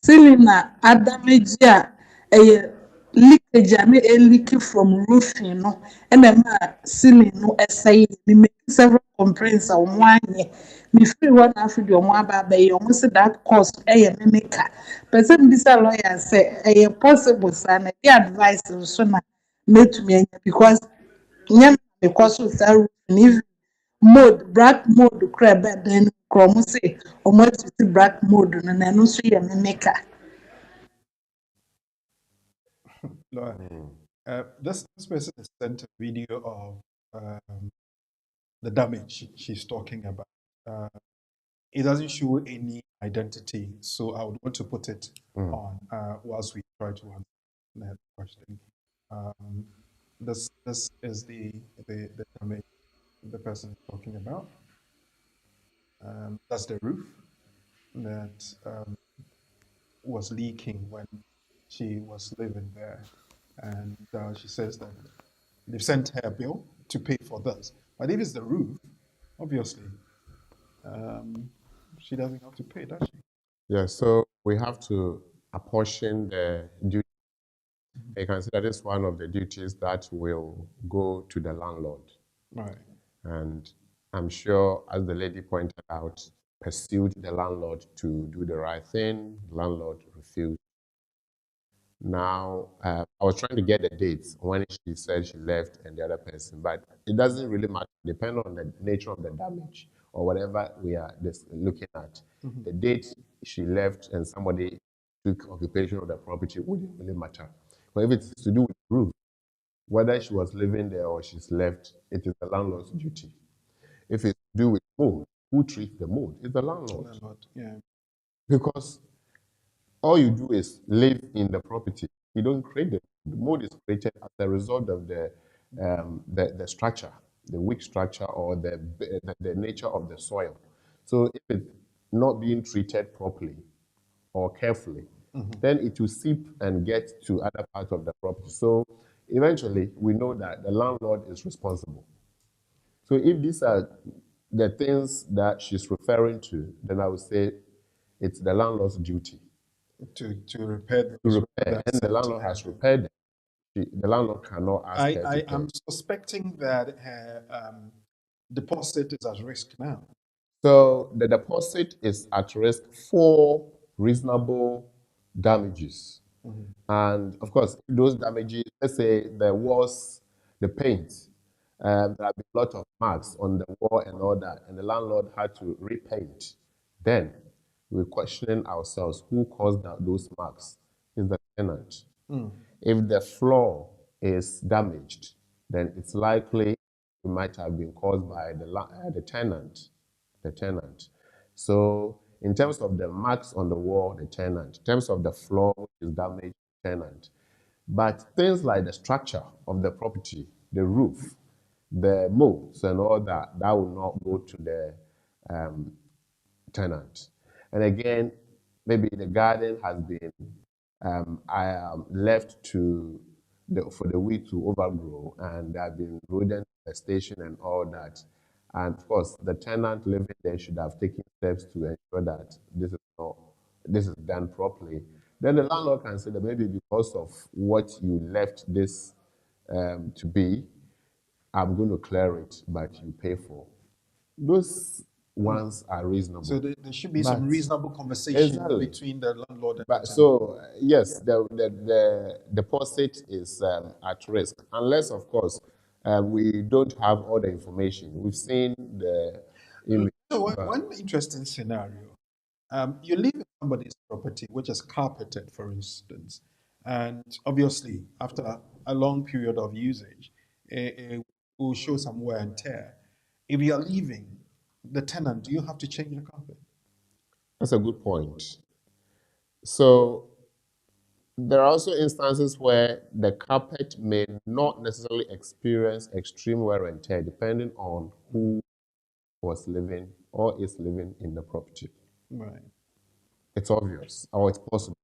ceiling a adamage a ɛyɛ leakage a ne ɛleak from roofing no ɛna ɛma ceiling no ɛsɛe me make several complaints a wɔn anyɛ me free hɔ na afei deɛ wɔn aba abɛyɛ wɔn sɛ that cost ɛyɛ me meka person bisa lawyer sɛ ɛyɛ possible saa na ɛde advice nso na metumi anya because nyɛ me na mekɔ so saa roofing even mold black mold kora ɛbɛ dan no kora wɔn sɛ wɔn atutu black mold no na ɛno nso yɛ me meka.
Lord, this person has sent a video of the damage she's talking about. It doesn't show any identity, so I would want to put it on whilst we try to answer that question. This is the damage the person is talking about. That's the roof that was leaking when she was living there, and she says that they've sent her a bill to pay for this. But if it's the roof, obviously, she doesn't have to pay, does she?
Yeah, so we have to apportion the duty. You can see that it's one of the duties that will go to the landlord.
Right.
And I'm sure, as the lady pointed out, pursued the landlord to do the right thing. The landlord refused. Now, I was trying to get the dates when she said she left and the other person, but it doesn't really matter, depending on the nature of the damage or whatever we are looking at. The date she left and somebody took occupation of the property wouldn't really matter. But if it's to do with roof, whether she was living there or she's left, it is the landlord's duty. If it's to do with mold, who treats the mold? It's the landlord.
Yeah.
Because all you do is live in the property. You don't create the mold is created as a result of the structure, the weak structure or the nature of the soil. So if it's not being treated properly or carefully, then it will seep and get to other parts of the property. So eventually, we know that the landlord is responsible. So if these are the things that she's referring to, then I would say it's the landlord's duty
To repair
to repair, and the landlord has repaired it. The landlord cannot ask her to
I
pay.
am suspecting that her deposit is at risk now.
So the deposit is at risk for reasonable damages. And of course, if those damages, let's say there was the paint, there have been a lot of marks on the wall and all that, and the landlord had to repaint, then we're questioning ourselves who caused those marks. Is the tenant. If the floor is damaged, then it's likely it might have been caused by the tenant. The tenant. So in terms of the marks on the wall, the tenant. In terms of the floor which is damaged, tenant. But things like the structure of the property, the roof, the molds and all that, that will not go to the tenant. And again, maybe the garden has been left for the weed to overgrow, and there have been rodent infestation and all that. And of course, the tenant living there should have taken steps to ensure that this is done properly. Then the landlord can say that maybe because of what you left this to be, I'm going to clear it, but you pay for. Those ones are reasonable.
So there should be some reasonable conversation between the landlord and the tenant.
So yes, the deposit is at risk, unless of course we don't have all the information. We've seen the image.
So one interesting scenario, you live in somebody's property which is carpeted, for instance, and obviously after a long period of usage, it will show some wear and tear. If you are leaving the tenant, do you have to change the carpet?
That's a good point. So there are also instances where the carpet may not necessarily experience extreme wear and tear depending on who was living or is living in the property.
Right.
It's obvious or it's possible.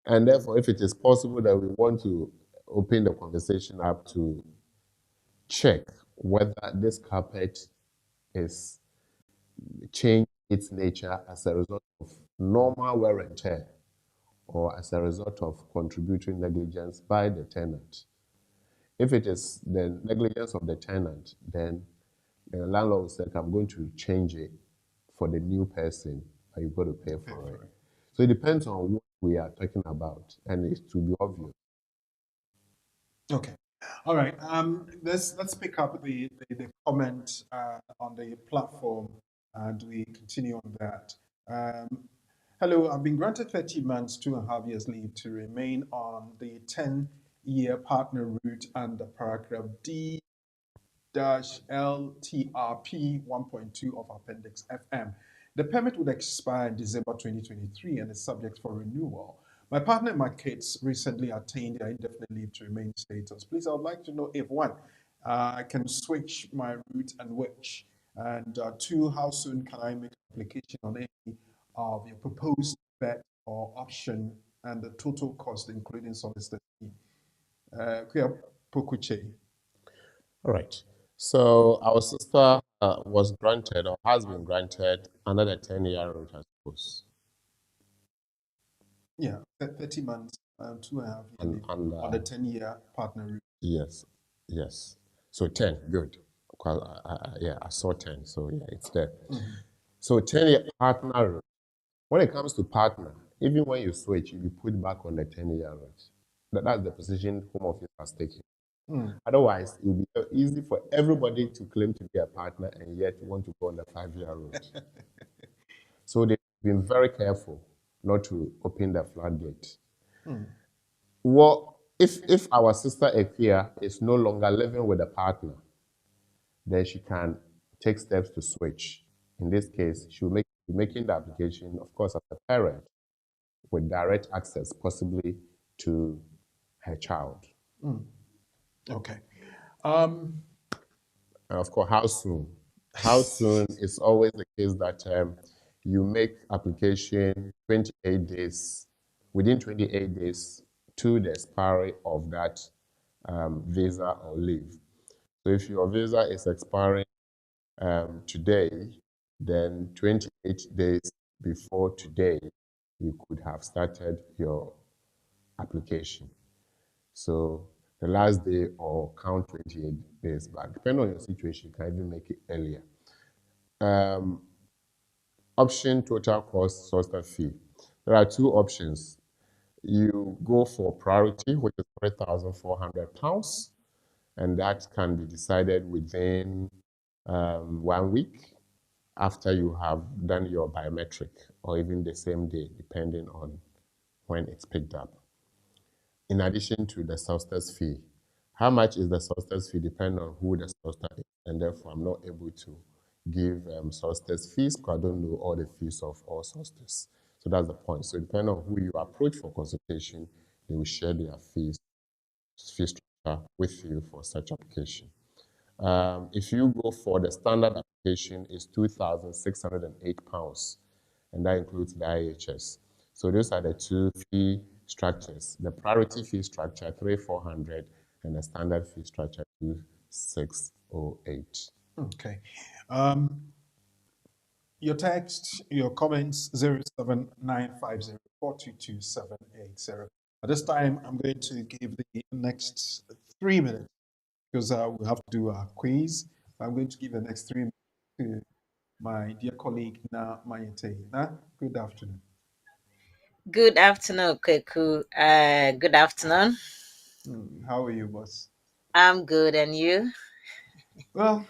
And therefore, if it is possible that we want to open the conversation up to check whether this carpet is changing its nature as a result of normal wear and tear or as a result of contributory negligence by the tenant. If it is the negligence of the tenant, then the landlord will say, I'm going to change it for the new person, and you've got to pay for it. So it depends on what we are talking about, and it's to be obvious.
Okay. All right. Let's pick up the comment on the platform, and we continue on that. Hello, I've been granted 30 months, 2.5 years leave to remain on the 10-year partner route under paragraph D LTRP 1.2 of Appendix FM. The permit would expire in December 2023 and is subject for renewal. My partner and my kids recently attained their indefinite leave to remain status. Please, I would like to know if one, I can switch my route and which, and two, how soon can I make application on any of your proposed bet or option and the total cost, including solicitor fee. Kuya Pokuche.
All right. So our sister was granted or has been granted another 10-year route, I suppose.
Yeah, 30 months, 2.5 years on the 10-year partner route.
Yes, yes. So 10, good. Yeah, I saw 10, so yeah, it's there. So 10-year partner route. When it comes to partner, even when you switch, you'll be put back on the 10-year route. That's the position Home Office has taken. Otherwise, it will be easy for everybody to claim to be a partner and yet want to go on the 5-year route. So they've been very careful not to open the floodgate. Well, if our sister Ekia is no longer living with a partner, then she can take steps to switch. In this case, she will be making the application, of course, as a parent, with direct access, possibly to her child.
Okay.
And of course, how soon? How soon is always the case that you make application 28 days, within 28 days to the expiry of that visa or leave. So if your visa is expiring today, then 28 days before today, you could have started your application. So the last day or count 28 days back. Depending on your situation, you can even make it earlier. Option total cost solicitor fee. There are two options. You go for priority, which is £3,400, and that can be decided within 1 week after you have done your biometric, or even the same day, depending on when it's picked up. In addition to the solicitor's fee. How much is the solicitor's fee depending on who the solicitor is, and therefore I'm not able to give solicitor's fees because I don't know all the fees of all solicitors. So that's the point. So depending on who you approach for consultation, they will share their fee structure with you for such application. If you go for the standard application, it's £2,608, and that includes the IHS. So those are the two fee structures. The priority fee structure, 3,400, and the standard fee structure, 2,608.
Okay. Your text, your comments, 079504227780. At this time, I'm going to give the next 3 minutes because we have to do a quiz. I'm going to give the next 3 minutes to my dear colleague, Na Mayete. Na, good afternoon.
Good afternoon, Kweku. Good afternoon.
How are you, boss?
I'm good, and you?
Well,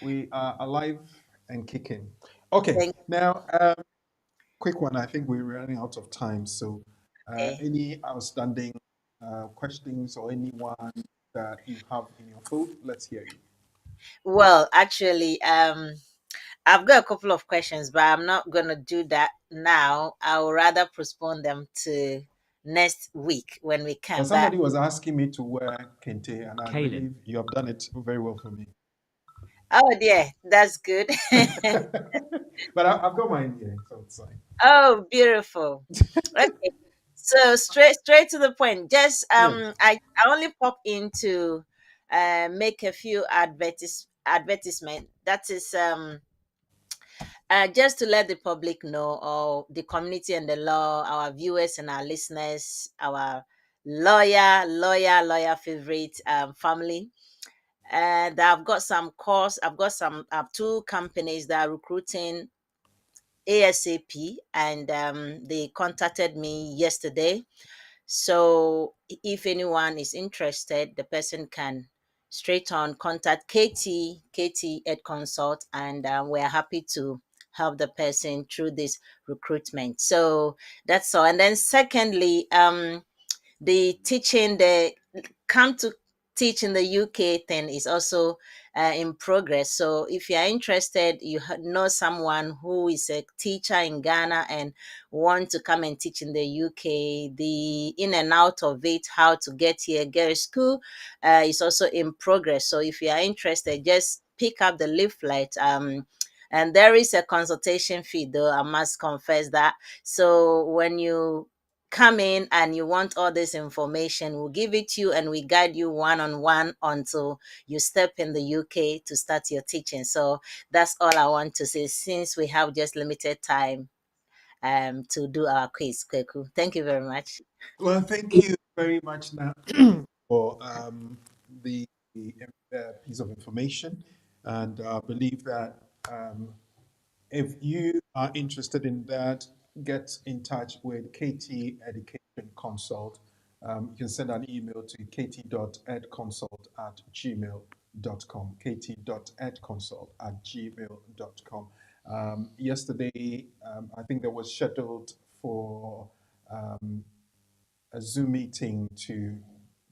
we are alive and kicking. Okay,
Thank
now, quick one. I think we're running out of time. So,
you.
any outstanding questions or anyone that you have in your phone? Let's hear you.
Well, actually, I've got a couple of questions, but I'm not going to do that now. I would rather postpone them to next week when we
Well,
can. But
somebody was asking me to wear kente, and I believe you have done it very well for me.
oh dear, that's good.
But I've got mine here, so it's fine.
Oh, beautiful. Okay. So straight to the point. Just
Yes.
I only pop in to make a few advertisement. That is just to let the public know, or the community and the law, our viewers and our listeners, our lawyer favorite family. And I've got some course. I have two companies that are recruiting ASAP, and they contacted me yesterday. So if anyone is interested, the person can straight on contact Katie Ed Consult, and we're happy to help the person through this recruitment. So that's all. And then secondly, the teaching, the come to teach in the UK thing is also in progress. So if you are interested, you know someone who is a teacher in Ghana and want to come and teach in the UK, the in and out of it, how to get here, get a school, is also in progress. So if you are interested, just pick up the leaflet. And there is a consultation fee, though I must confess that. So when you come in and you want all this information, we'll give it to you and we guide you one-on-one until you step in the UK to start your teaching. So that's all I want to say, since we have just limited time to do our quiz. Kweku, thank you very much.
Well, thank you very much now for the piece of information, and I believe that um, if you are interested in that, get in touch with KT Education Consult. You can send an email to kt.edconsult@gmail.com, kt.edconsult@gmail.com. Yesterday, I think there was scheduled for a Zoom meeting to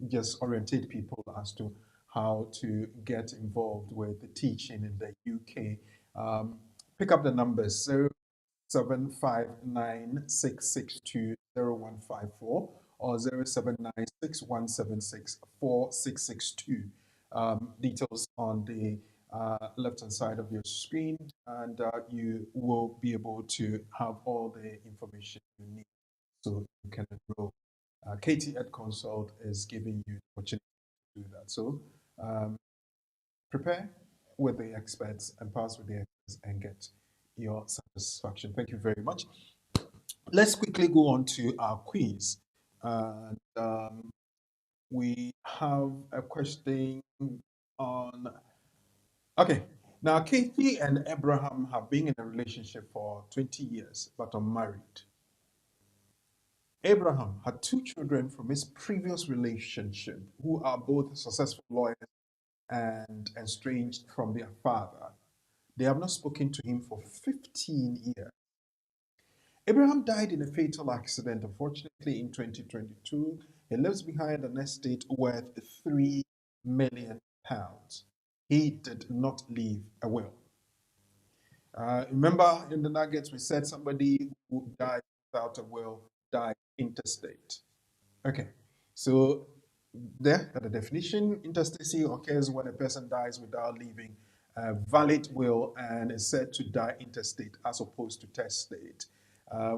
just orientate people as to how to get involved with the teaching in the UK. Pick up the numbers 0759 662 0154 or 0796 176 4662. Details on the left hand side of your screen, and you will be able to have all the information you need so you can enroll. Katie Ed Consult is giving you the opportunity to do that. So prepare with the experts and pass with the experts and get your satisfaction. Thank you very much. Let's quickly go on to our quiz. And we have a question on. Okay, now Katie and Abraham have been in a relationship for 20 years but unmarried. Abraham had two children from his previous relationship who are both successful lawyers and estranged from their father. They have not spoken to him for 15 years. Abraham died in a fatal accident, unfortunately, in 2022. He leaves behind an estate worth £3 million. He did not leave a will. Remember in the nuggets, we said somebody who died without a will died intestate. Okay, so there, the definition, intestacy occurs when a person dies without leaving a valid will and is said to die intestate as opposed to testate.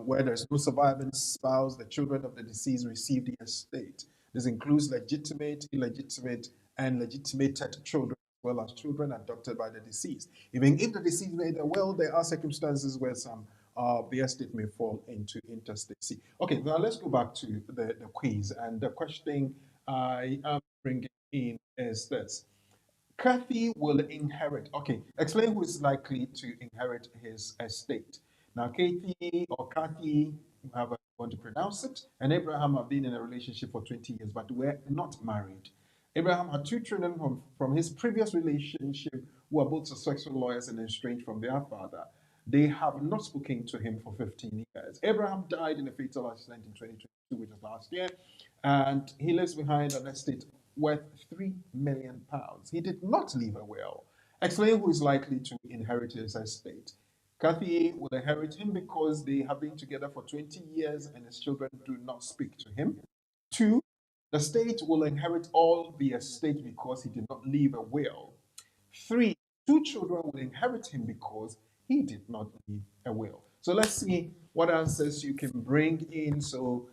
Where there's no surviving spouse, the children of the deceased receive the estate. This includes legitimate, illegitimate, and legitimated children, as well as children adopted by the deceased. Even if the deceased made a will, there are circumstances where some the estate may fall into intestacy. Okay, now let's go back to the quiz. And the question I am bringing in is this. Kathy will inherit. Okay, explain who is likely to inherit his estate. Now, Katie or Kathy, however you want to pronounce it, and Abraham have been in a relationship for 20 years, but were not married. Abraham had two children from his previous relationship who are both successful lawyers and estranged from their father. They have not spoken to him for 15 years. Abraham died in a fatal accident in 2022, which was last year, and he leaves behind an estate worth £3 million. He did not leave a will. Explain who is likely to inherit his estate. Kathy will inherit him because they have been together for 20 years and his children do not speak to him. Two, the state will inherit all the estate because he did not leave a will. Three, two children will inherit him because he did not leave a will. So let's see what answers you can bring in. So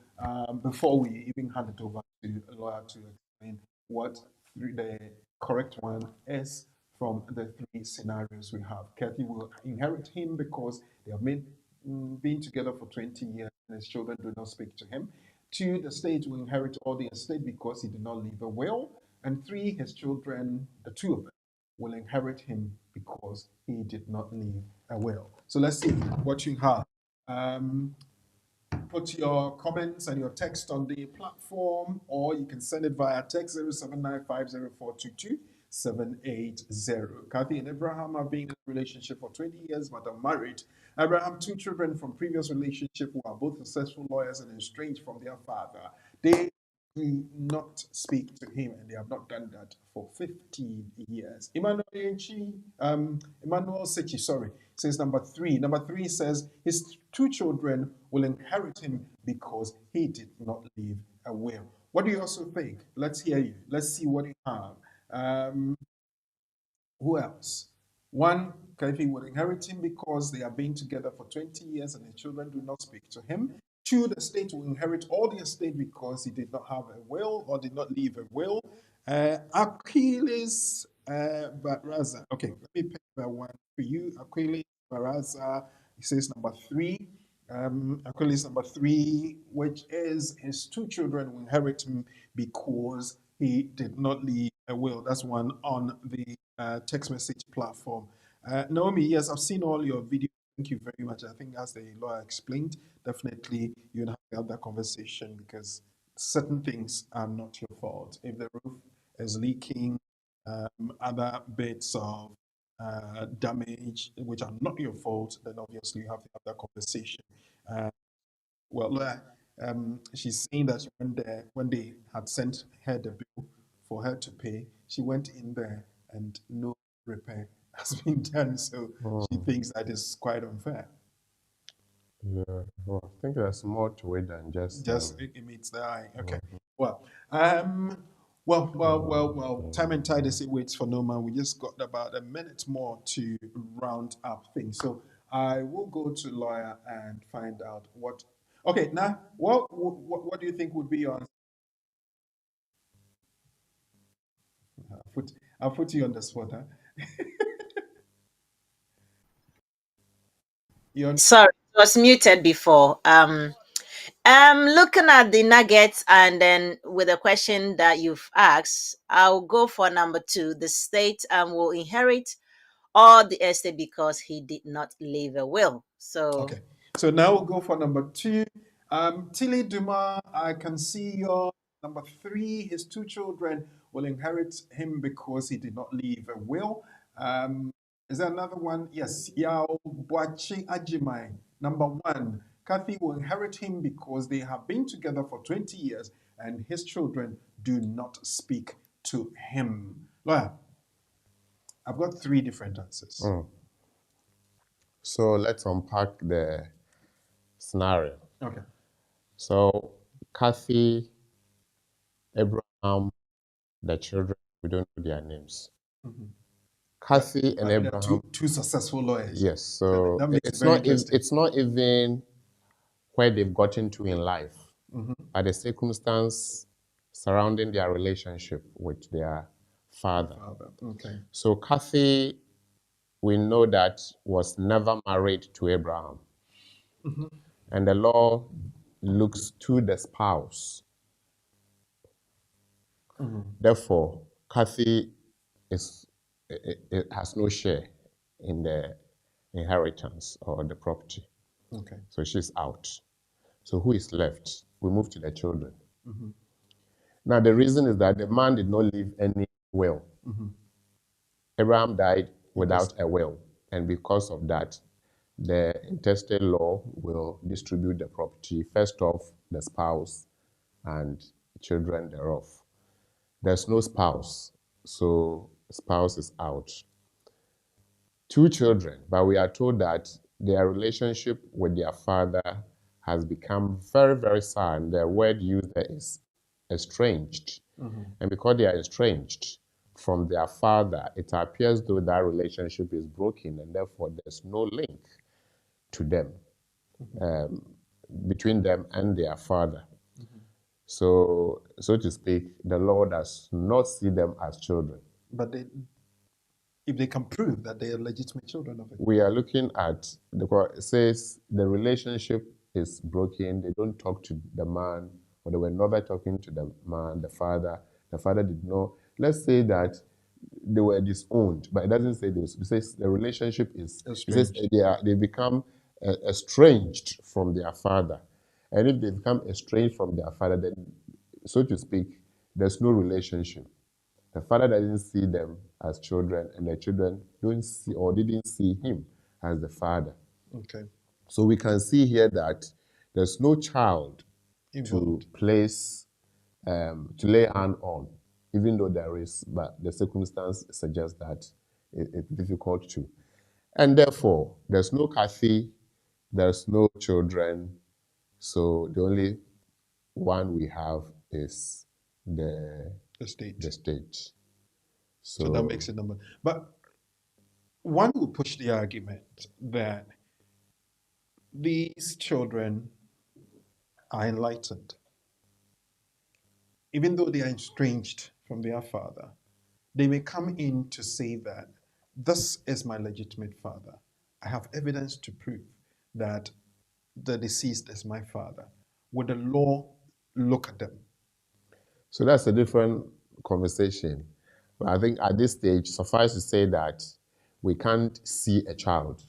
before we even hand it over to a lawyer to explain what the correct one is from the three scenarios we have. Kathy will inherit him because they have been together for 20 years and his children do not speak to him. Two, the state will inherit all the estate because he did not leave a will. And three, his children, the two of them, will inherit him because he did not leave a will. So let's see what you have. Put your comments and your text on the platform, or you can send it via text 07950422780. Kathy and Abraham have been in a relationship for 20 years but are married. Abraham, two children from previous relationship who are both successful lawyers and estranged from their father. They do not speak to him, and they have not done that for 15 years. Emmanuel Sechi, says number three. Number three says his two children will inherit him because he did not leave a will. What do you also think? Let's hear you. Let's see what you have. Who else? One, Kaifi will inherit him because they have been together for 20 years and his children do not speak to him. Two, the state will inherit all the estate because he did not have a will or did not leave a will. Achilles Baraza. Okay, let me pick that one for you. Achilles Baraza, he says number three. Achilles number three, which is his two children will inherit him because he did not leave a will. That's one on the text message platform. Naomi, yes, I've seen all your videos. Thank you very much. I think as the lawyer explained, definitely you have to have that conversation because certain things are not your fault. If the roof is leaking, other bits of damage which are not your fault, then obviously you have to have that conversation. She's saying that when they had sent her the bill for her to pay, she went in there and no repair has been done. So she thinks that is quite unfair.
Yeah, well, I think there's more to it than just
it meets the eye. Okay. Well, time and tide as it waits for no man. We just got about a minute more to round up things. So I will go to lawyer and find out what. Okay, now what do you think would be your answer? I'll put you on the spot, huh?
Sorry, it was muted before. Looking at the nuggets and then with the question that you've asked, I'll go for number two. The state will inherit all the estate because he did not leave a will. So
okay. So now we'll go for number two. Tilly Duma, I can see your number three. His two children will inherit him because he did not leave a will. Is there another one? Yes. Yao Boachi Ajimai, number one. Kathy will inherit him because they have been together for 20 years and his children do not speak to him. Lawyer, I've got three different answers.
So let's unpack the scenario.
Okay.
So Kathy, Abraham, the children, we don't know their names. Kathy and Abraham,
two successful lawyers.
yes. So
that makes it very interesting.
It's not even where they've gotten to in life, but the circumstance surrounding their relationship with their father.
Okay.
So Kathy, we know that was never married to Abraham. And the law looks to the spouse. Therefore, Kathy has no share in the inheritance or the property.
Okay.
So she's out. So who is left? We move to the children. Now, the reason is that the man did not leave any will. Abraham died without a will. And because of that, the intestate law will distribute the property, first off, the spouse and children thereof. There's no spouse, so spouse is out. 2 children, but we are told that their relationship with their father has become very, very sad. The word used there is estranged. And because they are estranged from their father, it appears though that relationship is broken, and therefore there's no link to them, between them and their father. So to speak, the Lord does not see them as children.
But if they can prove that they are legitimate children of it.
We are looking at, it says the relationship is broken. They don't talk to the man, or they were never talking to the man, the father. The father did not. Let's say that they were disowned, but it doesn't say this. It says the relationship is, it says they become estranged from their father. And if they become estranged from their father, then, so to speak, there's no relationship. The father doesn't see them as children, and the children don't see or didn't see him as the father.
Okay.
So we can see here that there's no child
Involved.
to place, to lay hand on, even though there is, but the circumstance suggests that it's difficult to. And therefore, there's no Kathy, there's no children, so the only one we have is the state.
So that makes it number. But one would push the argument that these children are enlightened. Even though they are estranged from their father, they may come in to say that this is my legitimate father. I have evidence to prove that the deceased is my father. Would the law look at them?
So that's a different conversation. But I think at this stage, suffice to say that we can't see a child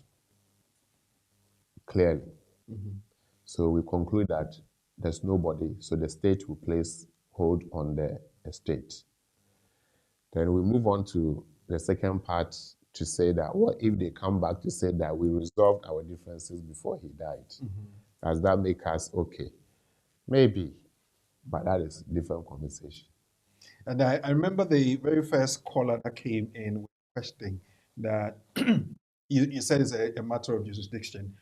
clearly. So we conclude that there's nobody, so the state will place hold on the estate. Then we move on to the second part to say that what if they come back to say that we resolved our differences before he died? Does that make us okay? Maybe, but that is a different conversation.
And I remember the very first caller that came in with a question that you said is a matter of jurisdiction.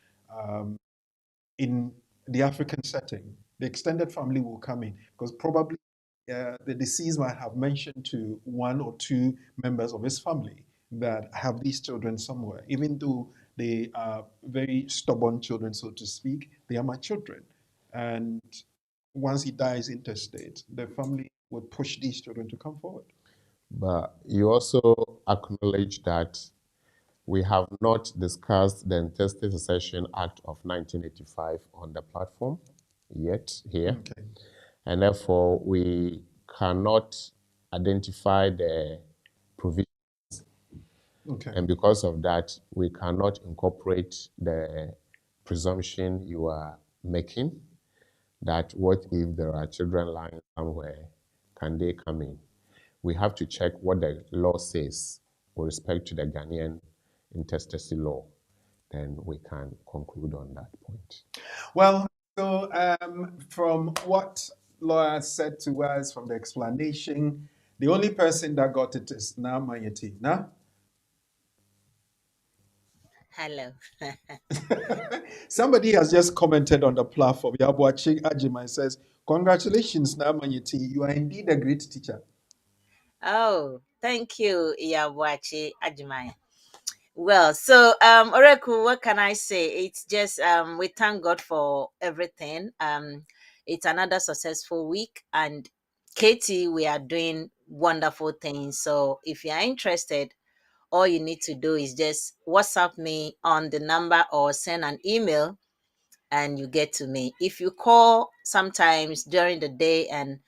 In the African setting, the extended family will come in because probably the deceased might have mentioned to 1 or 2 members of his family that have these children somewhere. Even though they are very stubborn children, so to speak, they are my children. And once he dies intestate, the family would push these children to come forward.
But you also acknowledge that we have not discussed the Intestate Succession Act of 1985 on the platform yet here.
Okay.
And therefore, we cannot identify the provisions.
Okay.
And because of that, we cannot incorporate the presumption you are making that what if there are children lying somewhere, can they come in? We have to check what the law says with respect to the Ghanaian intestacy law. Then we can conclude on that point.
Well, so from what lawyer said to us, from the explanation, the only person that got it is Na Mayeti. Na?
Hello.
Somebody has just commented on the platform. Yabuachi Ajimai says, congratulations, Na Mayeti. You are indeed a great teacher.
Oh, thank you, Iyawachi Ajimai. Well, so Oreku, what can I say? It's just we thank God for everything. It's another successful week, and Katie, we are doing wonderful things. So if you are interested, all you need to do is just WhatsApp me on the number or send an email and you get to me. If you call sometimes during the day and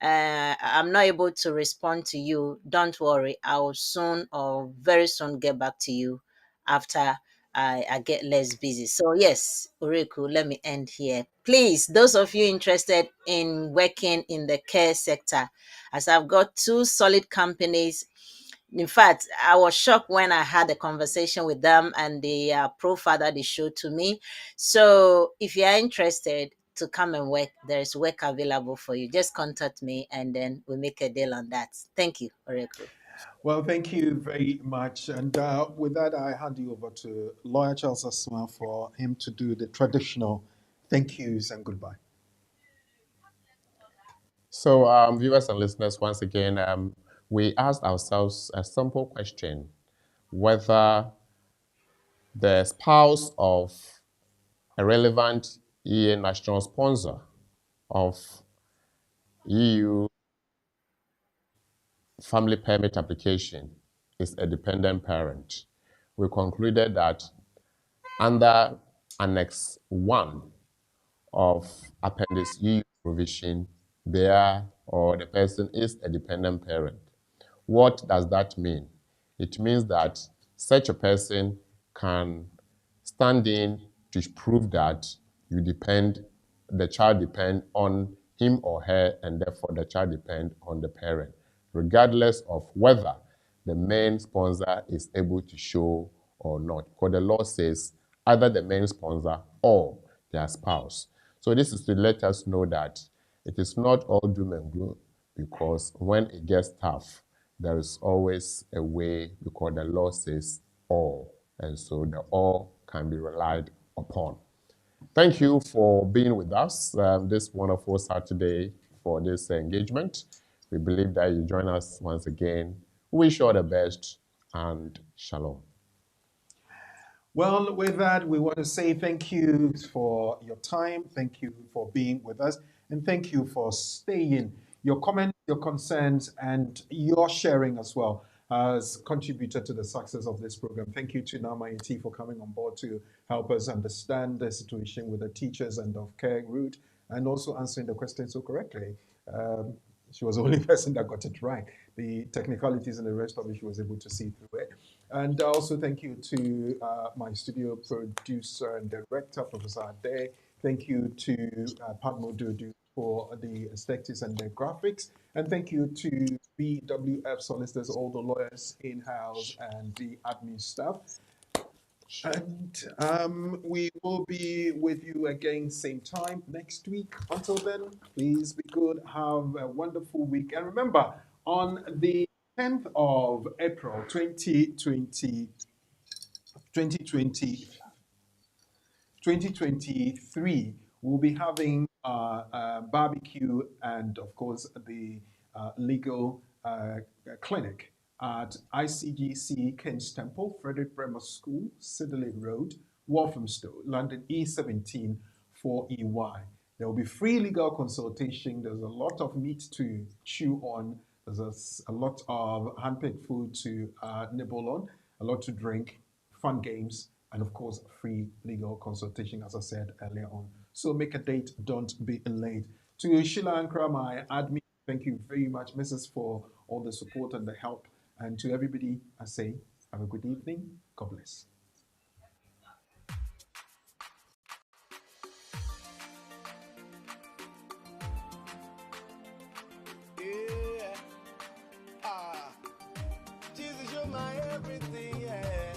I'm not able to respond to you, don't worry. I'll soon or very soon get back to you after I get less busy. So yes, Uriku, let me end here. Please, those of you interested in working in the care sector, as I've got 2 solid companies. In fact, I was shocked when I had a conversation with them and the profile that they showed to me. So if you are interested to come and work, there is work available for you. Just contact me and then we make a deal on that. Thank you, Oreku.
Well, thank you very much. And with that, I hand you over to Lawyer Charles Asma for him to do the traditional thank yous and goodbye.
So, viewers and listeners, once again, we asked ourselves a simple question: whether the spouse of a relevant EA national sponsor of EU family permit application is a dependent parent. We concluded that under Annex 1 of Appendix E provision, they are or the person is a dependent parent. What does that mean? It means that such a person can stand in to prove that the child depend on him or her, and therefore the child depend on the parent, regardless of whether the main sponsor is able to show or not. Because the law says either the main sponsor or their spouse. So this is to let us know that it is not all doom and gloom, because when it gets tough, there is always a way, because the law says all, and so the all can be relied upon. Thank you for being with us this wonderful Saturday for this engagement. We believe that you join us once again. Wish you all the best, and shalom.
Well, with that, we want to say thank you for your time. Thank you for being with us. And thank you for staying. Your comments, your concerns, and your sharing as well has contributed to the success of this program. Thank you to Nama IT for coming on board to help us understand the situation with the teachers and of care route, and also answering the question so correctly. She was the only person that got it right. The technicalities and the rest of it, she was able to see through it. And also thank you to my studio producer and director, Professor Ade. Thank you to Padmo Dudu for the aesthetics and the graphics. And thank you to BWF solicitors, all the lawyers in-house and the admin staff. And we will be with you again same time next week. Until then, please be good. Have a wonderful week. And remember, on the 10th of April 2023, we'll be having barbecue and, of course, the legal clinic at ICGC King's Temple, Frederick Bremer School, Siddeley Road, Walthamstow, London E17 4EY. There will be free legal consultation. There's a lot of meat to chew on. There's a lot of hand-picked food to nibble on, a lot to drink, fun games, and of course, free legal consultation, as I said earlier on. So make a date, don't be late. To Sheila Ankra, my admin, thank you very much, Mrs., for all the support and the help. And to everybody, I say, have a good evening. God bless.
Yeah. Jesus, you're my everything, yeah.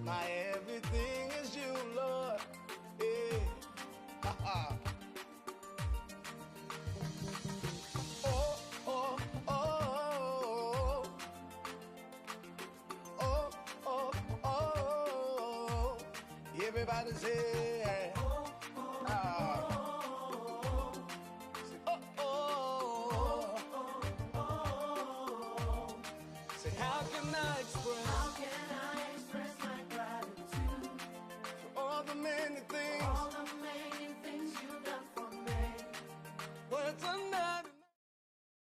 My everything is you, Lord. Yeah. Oh, oh, oh. Oh, oh, oh. Everybody say, ah. Say, oh, oh. Say, how can I express my gratitude for all the many things